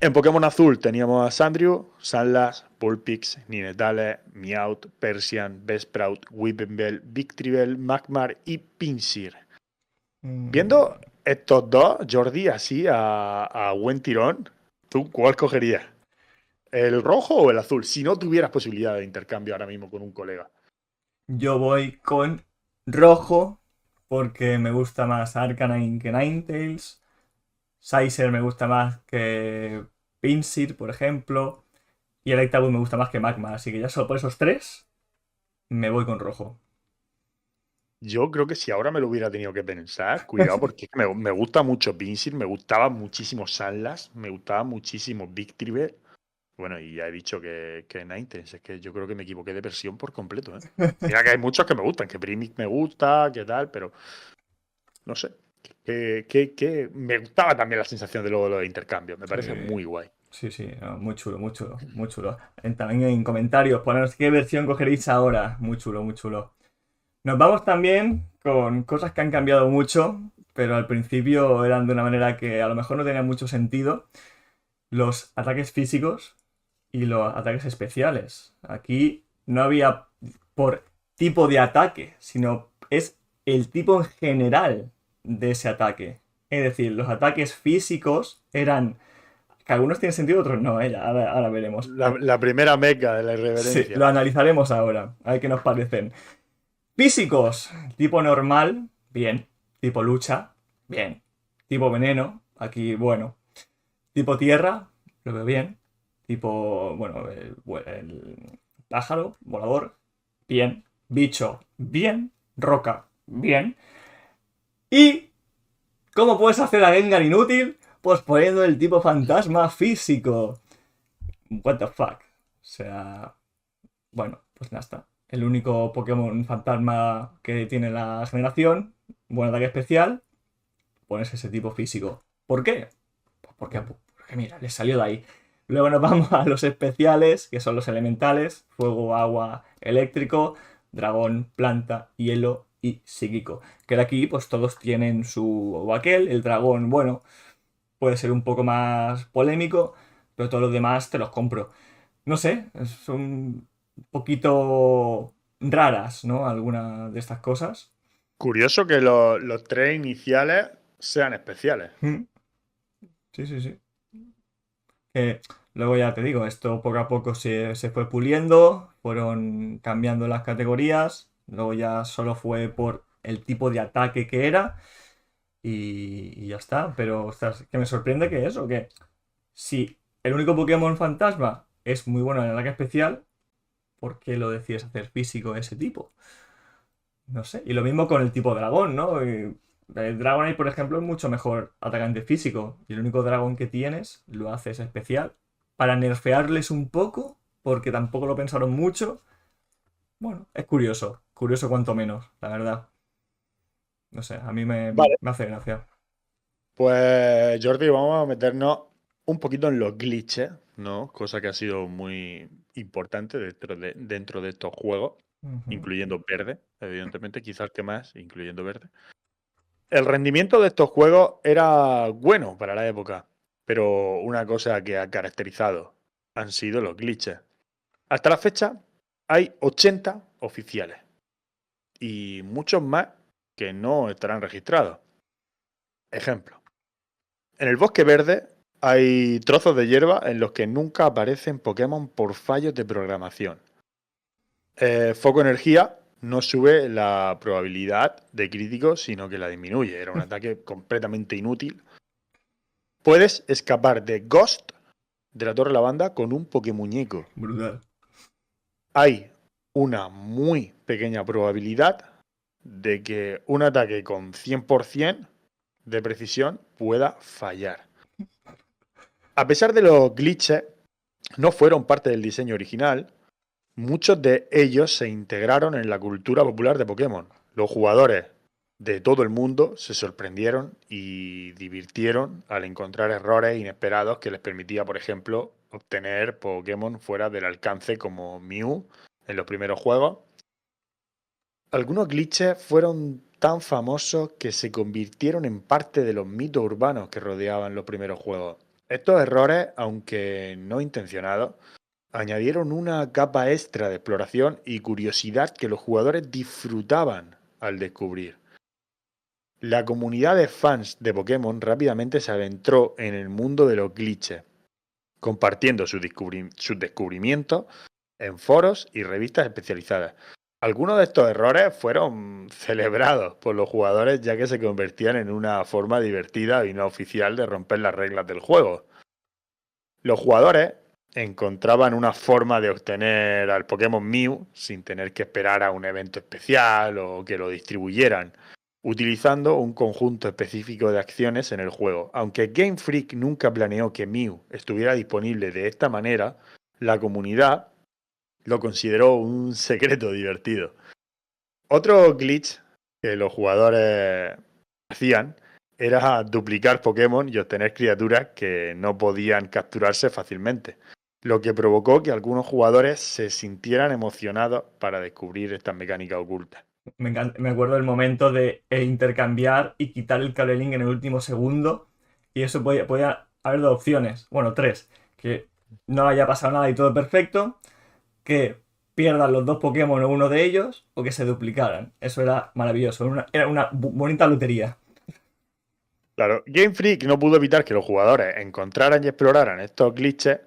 En Pokémon Azul teníamos a Sandrew, Sandlass, Vulpix, Ninetales, Meowth, Persian, Bellsprout, Weepinbell, Victreebel, Magmar y Pinsir. Viendo estos dos, Jordi, así a buen tirón, ¿tú cuál cogerías? ¿El rojo o el azul? Si no tuvieras posibilidad de intercambio ahora mismo con un colega. Yo voy con rojo porque me gusta más Arcanine que Ninetales. Scyther me gusta más que Pinsir, por ejemplo, y Electabuzz me gusta más que Magma, así que ya solo por esos 3 me voy con rojo. Yo creo que si ahora me lo hubiera tenido que pensar, cuidado, porque es que me gusta mucho Pinsir, me gustaba muchísimo Sandlash, me gustaba muchísimo Victreebel. Bueno, y ya he dicho que Ninetales, es que yo creo que me equivoqué de versión por completo, ¿eh? Mira que hay muchos que me gustan, que Primic me gusta, que tal, pero no sé. Que me gustaba también la sensación de luego lo de intercambio, me parece muy guay. Sí, sí, no, muy chulo, muy chulo, muy chulo. También en comentarios, poneros qué versión cogeréis ahora. Muy chulo, muy chulo. Nos vamos también con cosas que han cambiado mucho, pero al principio eran de una manera que a lo mejor no tenía mucho sentido. Los ataques físicos y los ataques especiales. Aquí no había por tipo de ataque, sino es el tipo en general de ese ataque. Es decir, los ataques físicos eran... Que algunos tienen sentido, otros no, ahora veremos. La primera meca de la Sí, irreverencia. lo analizaremos ahora, a ver qué nos parecen. Físicos, tipo normal, bien. Tipo lucha, bien. Tipo veneno, aquí, bueno. Tipo tierra, lo veo bien. Tipo, bueno, el pájaro, volador, bien. Bicho, bien. Roca, bien. ¿Y cómo puedes hacer a Gengar inútil? Pues poniendo el tipo fantasma físico. What the fuck. O sea, bueno, pues nada está. El único Pokémon fantasma que tiene la generación, buen ataque especial, pones ese tipo físico. ¿Por qué? Pues porque mira, le salió de ahí. Luego nos vamos a los especiales, que son los elementales, fuego, agua, eléctrico, dragón, planta, hielo y psíquico. Que de aquí pues todos tienen su o aquel, el dragón, bueno, puede ser un poco más polémico, pero todos los demás te los compro. No sé, son un poquito raras, ¿no? Algunas de estas cosas. Curioso que los 3 iniciales sean especiales. Mm. Sí, sí, sí. Luego ya te digo, esto poco a poco se fue puliendo, fueron cambiando las categorías, luego ya solo fue por el tipo de ataque que era y ya está. Pero, ostras, que me sorprende que eso, que si el único Pokémon fantasma es muy bueno en el ataque especial, ¿por qué lo decides hacer físico ese tipo? No sé. Y lo mismo con el tipo dragón, ¿no? El Dragonite, por ejemplo, es mucho mejor atacante físico. Y el único dragón que tienes lo haces especial. Para nerfearles un poco, porque tampoco lo pensaron mucho. Bueno, es curioso. Curioso cuanto menos, la verdad. No sé, a mí Vale. me hace gracia. Pues, Jordi, vamos a meternos un poquito en los glitches, ¿no? Cosa que ha sido muy importante dentro de estos juegos, Ujú. incluyendo verde, evidentemente, quizás que más, incluyendo verde. El rendimiento de estos juegos era bueno para la época, pero una cosa que ha caracterizado han sido los glitches. Hasta la fecha hay 80 oficiales y muchos más que no estarán registrados. Ejemplo. En el bosque verde hay trozos de hierba en los que nunca aparecen Pokémon por fallos de programación. Foco energía no sube la probabilidad de crítico, sino que la disminuye. Era un ataque completamente inútil. Puedes escapar de Ghost de la Torre Lavanda con un Pokémuñeco. Brutal. Hay una muy pequeña probabilidad de que un ataque con 100% de precisión pueda fallar. A pesar de los glitches, no fueron parte del diseño original, muchos de ellos se integraron en la cultura popular de Pokémon. Los jugadores de todo el mundo se sorprendieron y divirtieron al encontrar errores inesperados que les permitía, por ejemplo, obtener Pokémon fuera del alcance como Mew en los primeros juegos. Algunos glitches fueron tan famosos que se convirtieron en parte de los mitos urbanos que rodeaban los primeros juegos. Estos errores, aunque no intencionados, añadieron una capa extra de exploración y curiosidad que los jugadores disfrutaban al descubrir. La comunidad de fans de Pokémon rápidamente se adentró en el mundo de los glitches, compartiendo sus descubrimientos en foros y revistas especializadas. Algunos de estos errores fueron celebrados por los jugadores ya que se convertían en una forma divertida y no oficial de romper las reglas del juego. Los jugadores encontraban una forma de obtener al Pokémon Mew sin tener que esperar a un evento especial o que lo distribuyeran, utilizando un conjunto específico de acciones en el juego. Aunque Game Freak nunca planeó que Mew estuviera disponible de esta manera, la comunidad lo consideró un secreto divertido. Otro glitch que los jugadores hacían era duplicar Pokémon y obtener criaturas que no podían capturarse fácilmente, lo que provocó que algunos jugadores se sintieran emocionados para descubrir estas mecánicas ocultas. Me acuerdo del momento de intercambiar y quitar el cable link en el último segundo, y eso podía haber dos opciones, bueno, tres: que no haya pasado nada y todo perfecto, que pierdan los dos Pokémon o uno de ellos, o que se duplicaran. Eso era maravilloso, era una bonita lotería. Claro, Game Freak no pudo evitar que los jugadores encontraran y exploraran estos glitches,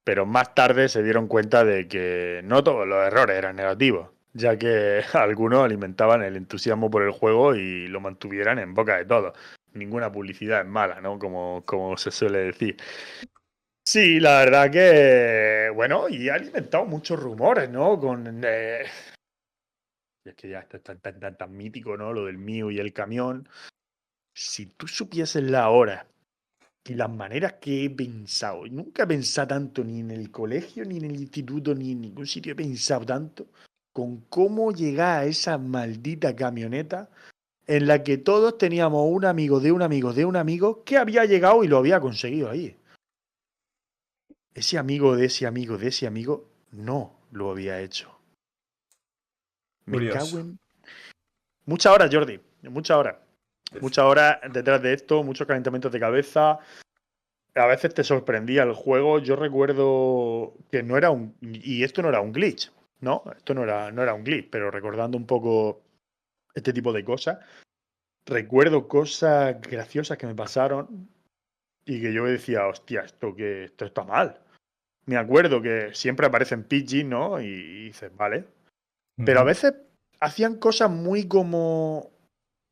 pero más tarde se dieron cuenta de que no todos los errores eran negativos, ya que algunos alimentaban el entusiasmo por el juego y lo mantuvieran en boca de todos. Ninguna publicidad es mala, ¿no? Como se suele decir. Sí, la verdad que, bueno, y ha alimentado muchos rumores, ¿no? Es que ya está tan mítico, ¿no? Lo del Mew y el camión. Si tú supieses la hora y las maneras que he pensado, nunca he pensado tanto ni en el colegio, ni en el instituto, ni en ningún sitio he pensado tanto con cómo llegar a esa maldita camioneta en la que todos teníamos un amigo de un amigo de un amigo que había llegado y lo había conseguido ahí. Ese amigo de ese amigo de ese amigo no lo había hecho. Me Curioso. cago en... Muchas horas, Jordi, muchas horas. Muchas horas detrás de esto, muchos calentamientos de cabeza. A veces te sorprendía el juego. Yo recuerdo que no era un... Y esto no era un glitch, ¿no? Esto no era un glitch, pero recordando un poco este tipo de cosas, recuerdo cosas graciosas que me pasaron y que yo decía, hostia, esto está mal. Me acuerdo que siempre aparecen Pidgey, ¿no? Y dices, vale. Pero a veces hacían cosas muy como...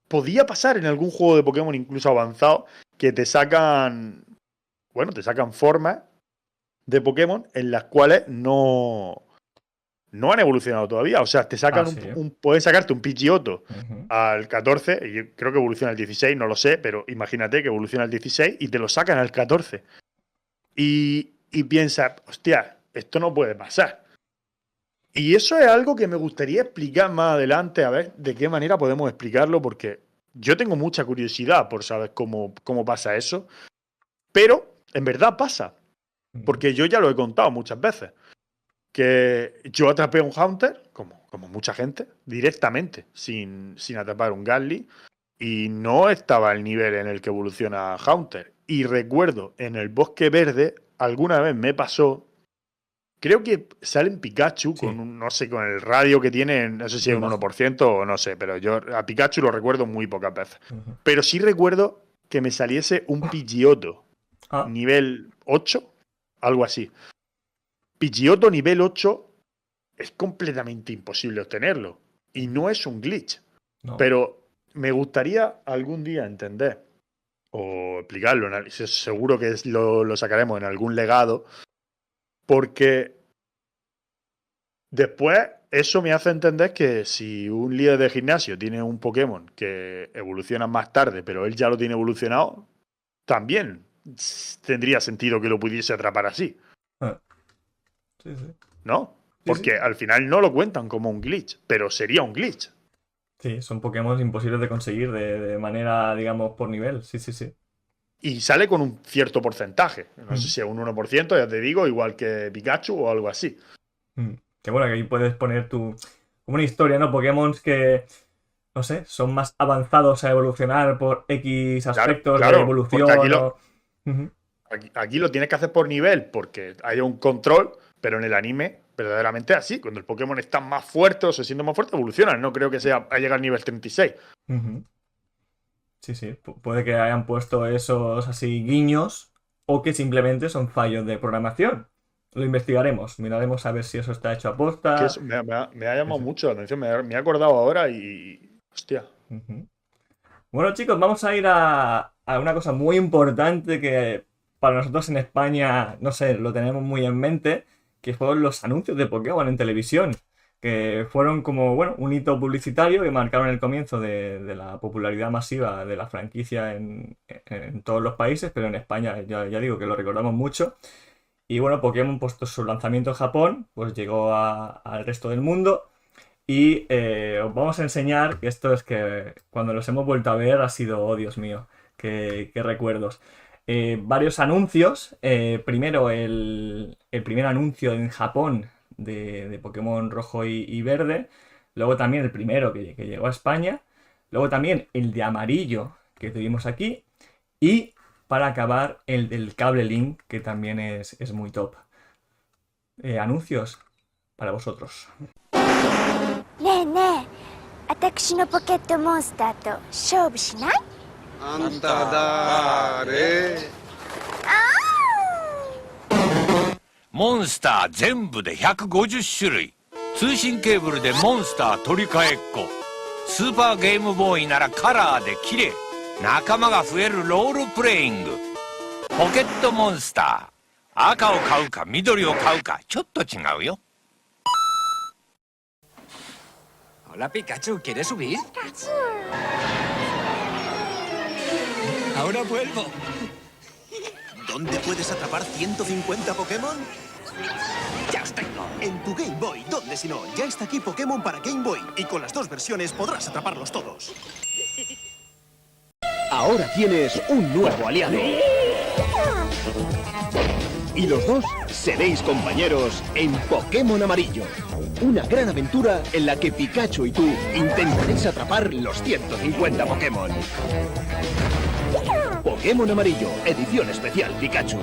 Podía pasar en algún juego de Pokémon incluso avanzado que te sacan... Bueno, te sacan formas de Pokémon en las cuales no han evolucionado todavía. O sea, te sacan Sí. pueden sacarte un Pidgeotto al 14, y yo creo que evoluciona al 16, no lo sé, pero imagínate que evoluciona al 16 y te lo sacan al 14. Y piensas, hostia, esto no puede pasar. Y eso es algo que me gustaría explicar más adelante, a ver de qué manera podemos explicarlo, porque yo tengo mucha curiosidad por saber cómo pasa eso, pero en verdad pasa, porque yo ya lo he contado muchas veces, que yo atrapé a un Haunter, como mucha gente, directamente, sin atrapar un Ghastly, y no estaba al nivel en el que evoluciona Haunter. Y recuerdo, en el Bosque Verde, alguna vez me pasó... Creo que sale en Pikachu con no sé, con el radio que tiene, no sé si es un 1% o no sé, pero yo a Pikachu lo recuerdo muy pocas veces. Pero sí recuerdo que me saliese un Pidgeotto nivel 8, algo así. Pidgeotto nivel 8 es completamente imposible obtenerlo y no es un glitch. No. Pero me gustaría algún día entender o explicarlo, seguro que lo sacaremos en algún legado. Porque después eso me hace entender que si un líder de gimnasio tiene un Pokémon que evoluciona más tarde, pero él ya lo tiene evolucionado, también tendría sentido que lo pudiese atrapar así. Sí. ¿No? Porque al final no lo cuentan como un glitch, pero sería un glitch. Sí, son Pokémon imposibles de conseguir de manera, digamos, por nivel. Sí. Y sale con un cierto porcentaje. No sé si es un 1%, ya te digo, igual que Pikachu o algo así. Que bueno, que ahí puedes poner como una historia, ¿no? Pokémon que, no sé, son más avanzados a evolucionar por X aspectos de evolución. Aquí lo tienes que hacer por nivel, porque hay un control, pero en el anime, verdaderamente así. Cuando el Pokémon está más fuerte o se siente más fuerte, evolucionan. No creo que sea a llegar al nivel 36. Sí. Puede que hayan puesto esos así guiños o que simplemente son fallos de programación. Lo investigaremos, miraremos a ver si eso está hecho a posta. Me ha llamado mucho la atención, me he acordado ahora y... Hostia. Bueno, chicos, vamos a ir a una cosa muy importante que para nosotros en España, no sé, lo tenemos muy en mente, que fueron los anuncios de Pokémon en televisión, que fueron como, bueno, un hito publicitario que marcaron el comienzo de la popularidad masiva de la franquicia en todos los países, pero en España ya digo que lo recordamos mucho. Y bueno, Pokémon, puesto su lanzamiento en Japón, pues llegó al resto del mundo. Y os vamos a enseñar que esto es que cuando los hemos vuelto a ver ha sido, oh Dios mío, qué recuerdos. Varios anuncios. Primero, el primer anuncio en Japón de Pokémon rojo y verde. Luego también el primero que llegó a España. Luego también el de amarillo que tuvimos aquí. Y para acabar, el del cable Link, que también es muy top. Anuncios para vosotros. ねえねえ、私のポケットモンスターと勝負しない？あんた誰？モンスター全部で150種類。通信ケーブルでモンスター取り替えっこ。スーパーゲームボーイならカラーで綺麗。仲間が増えるロールプレイング。ポケットモンスター。赤を買うか緑を買うかちょっと違うよ。Hola Pikachu, ¿quieres subir? Ahora vuelvo. ¿Dónde puedes atrapar 150 Pokémon? Ya os tengo. En tu Game Boy. ¿Dónde si no? Ya está aquí Pokémon para Game Boy. Y con las dos versiones podrás atraparlos todos. Ahora tienes un nuevo aliado. Y los dos seréis compañeros en Pokémon Amarillo. Una gran aventura en la que Pikachu y tú intentaréis atrapar los 150 Pokémon. Pokémon Amarillo, edición especial Pikachu.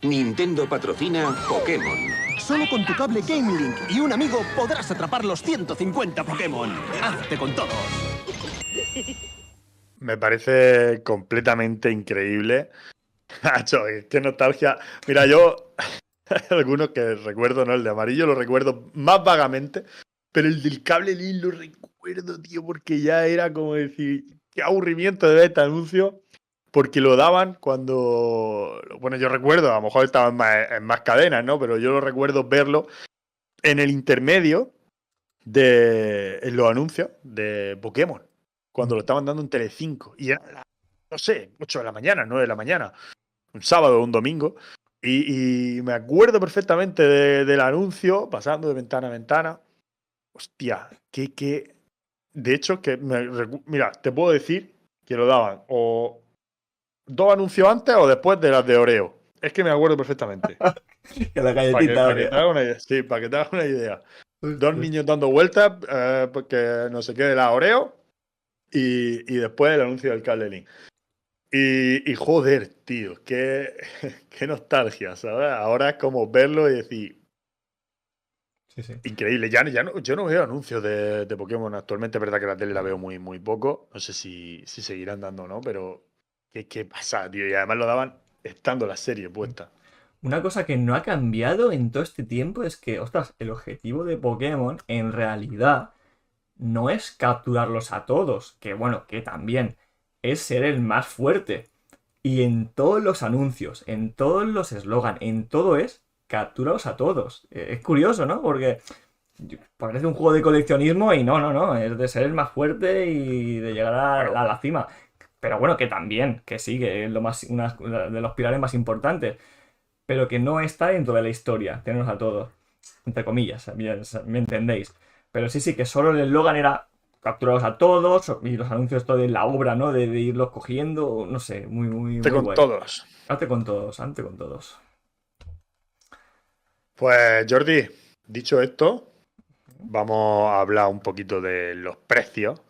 Nintendo patrocina Pokémon. Solo con tu cable Game Link y un amigo podrás atrapar los 150 Pokémon. ¡Hazte con todos! Me parece completamente increíble. Nacho, qué nostalgia. Mira, yo hay algunos que recuerdo, ¿no? El de amarillo lo recuerdo más vagamente, pero el del cable Link lo recuerdo, tío, porque ya era como decir, qué aburrimiento de ver este anuncio, porque lo daban cuando, bueno, yo recuerdo, a lo mejor estaba en más cadenas, ¿no? Pero yo lo recuerdo verlo en el intermedio en los anuncios de Pokémon, cuando lo estaban dando en Telecinco, y era, no sé, 8 de la mañana, 9 de la mañana, un sábado o un domingo, y me acuerdo perfectamente del anuncio, pasando de ventana a ventana. Hostia, que de hecho, mira, te puedo decir que lo daban o 2 anuncios antes o después de las de Oreo. Es que me acuerdo perfectamente. Que la galletita. Para que te hagas una idea. Sí, para que te hagas una idea. 2 niños dando vueltas, porque no sé qué, de la Oreo, y después el anuncio del cable Link. Y joder, tío, qué nostalgia, ¿sabes? Ahora es como verlo y decir, Sí. increíble. Yo no veo anuncios de Pokémon actualmente. Es verdad que la tele la veo muy, muy poco. No sé si seguirán dando o no, pero ¿qué pasa, tío? Y además lo daban estando la serie puesta. Una cosa que no ha cambiado en todo este tiempo es que, ostras, el objetivo de Pokémon en realidad no es capturarlos a todos, que bueno, que también es ser el más fuerte. Y en todos los anuncios, en todos los eslogans, en todo es capturaos a todos. Es curioso, ¿no? Porque parece un juego de coleccionismo y no, es de ser el más fuerte y de llegar a la cima. Pero bueno, que también, que sí, que es uno de los pilares más importantes, pero que no está dentro de la historia, tenerlos a todos, entre comillas, me entendéis. Pero sí, que solo el eslogan era capturados a todos, y los anuncios todo de la obra, ¿no? De irlos cogiendo, no sé, muy con guay. todos. Hazte con todos. Pues, Jordi, dicho esto, vamos a hablar un poquito de los precios.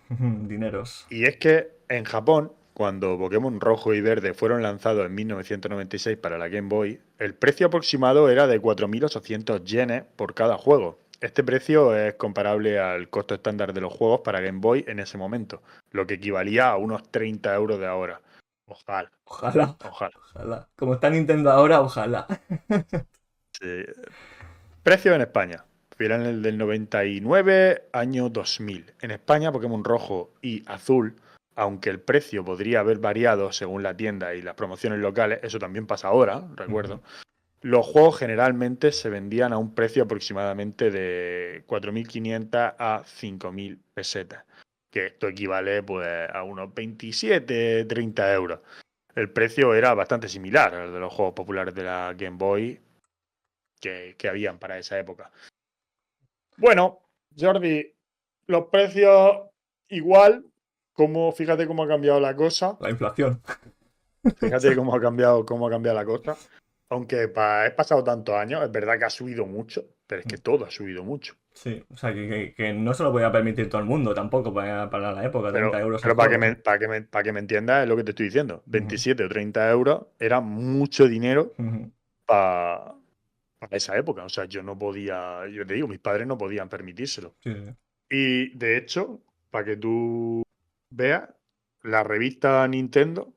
Dineros. Y es que en Japón, cuando Pokémon Rojo y Verde fueron lanzados en 1996 para la Game Boy, el precio aproximado era de 4.800 yenes por cada juego. Este precio es comparable al costo estándar de los juegos para Game Boy en ese momento, lo que equivalía a unos 30 euros de ahora. Ojalá. Como está Nintendo ahora, ojalá. Sí. Precio en España. Eran el del 99, año 2000. En España, Pokémon Rojo y Azul aunque el precio podría haber variado según la tienda y las promociones locales, eso también pasa ahora, recuerdo, los juegos generalmente se vendían a un precio aproximadamente de 4.500 a 5.000 pesetas, que esto equivale pues a unos 27, 30 euros. El precio era bastante similar al de los juegos populares de la Game Boy que habían para esa época. Bueno, Jordi, los precios igual, fíjate cómo ha cambiado la cosa. La inflación. Fíjate cómo ha cambiado la cosa. Aunque he pasado tantos años, es verdad que ha subido mucho, pero es que todo ha subido mucho. Sí, o sea, que no se lo podía permitir todo el mundo tampoco para la época, 30 euros. Pero para que me entiendas, es lo que te estoy diciendo. 27 o 30 euros era mucho dinero para esa época. O sea, yo te digo, mis padres no podían permitírselo. Sí. Y de hecho, para que tú veas, la revista Nintendo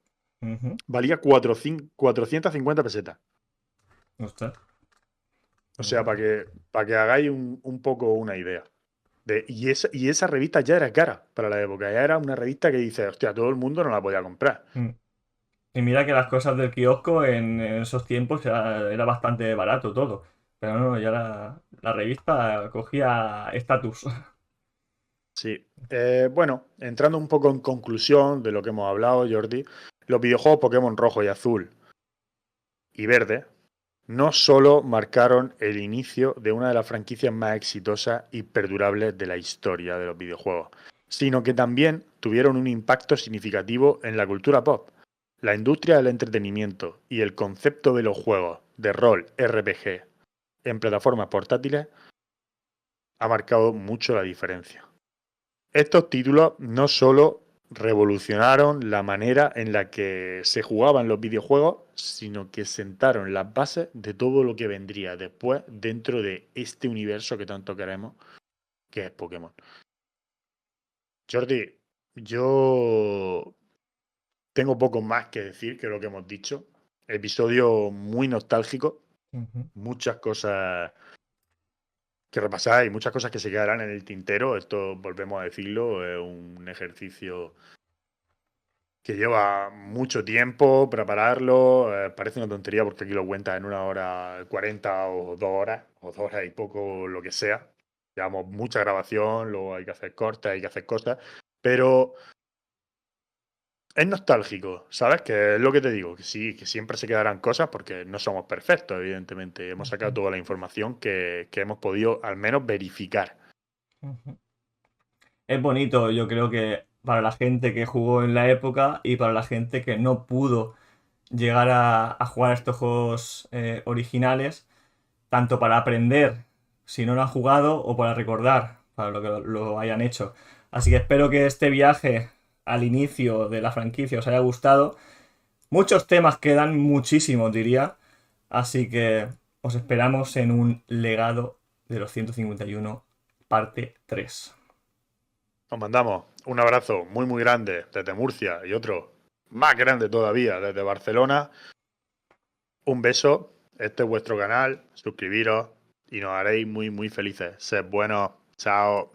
valía 450 pesetas. Ostras. O sea, para que hagáis un poco una idea. Y esa revista ya era cara para la época. Ya era una revista que dice, hostia, todo el mundo no la podía comprar. Y mira que las cosas del kiosco en esos tiempos era bastante barato todo. Pero no, ya la revista cogía estatus. Sí. Bueno, entrando un poco en conclusión de lo que hemos hablado, Jordi, los videojuegos Pokémon rojo y azul y verde no solo marcaron el inicio de una de las franquicias más exitosas y perdurables de la historia de los videojuegos, sino que también tuvieron un impacto significativo en la cultura pop. La industria del entretenimiento y el concepto de los juegos de rol RPG en plataformas portátiles ha marcado mucho la diferencia. Estos títulos no solo revolucionaron la manera en la que se jugaban los videojuegos, sino que sentaron las bases de todo lo que vendría después dentro de este universo que tanto queremos, que es Pokémon. Jordi, yo tengo poco más que decir que lo que hemos dicho. Episodio muy nostálgico, muchas cosas que repasar y muchas cosas que se quedarán en el tintero. Esto, volvemos a decirlo, es un ejercicio que lleva mucho tiempo prepararlo. Parece una tontería porque aquí lo cuentas en 1 hora 40 o 2 horas, o 2 horas y poco, lo que sea. Llevamos mucha grabación, luego hay que hacer cortes, hay que hacer cosas, pero es nostálgico, ¿sabes? Que es lo que te digo, que sí, que siempre se quedarán cosas porque no somos perfectos, evidentemente. Hemos sacado toda la información que hemos podido al menos verificar. Es bonito, yo creo que para la gente que jugó en la época y para la gente que no pudo llegar a jugar a estos juegos originales, tanto para aprender si no lo han jugado o para recordar para lo que lo hayan hecho. Así que espero que este viaje al inicio de la franquicia os haya gustado. Muchos temas quedan, muchísimos diría, así que os esperamos en un legado de los 151 parte 3. Os mandamos un abrazo muy muy grande desde Murcia y otro más grande todavía desde Barcelona. Un beso, este es vuestro canal, suscribiros y nos haréis muy muy felices. Sed buenos, chao.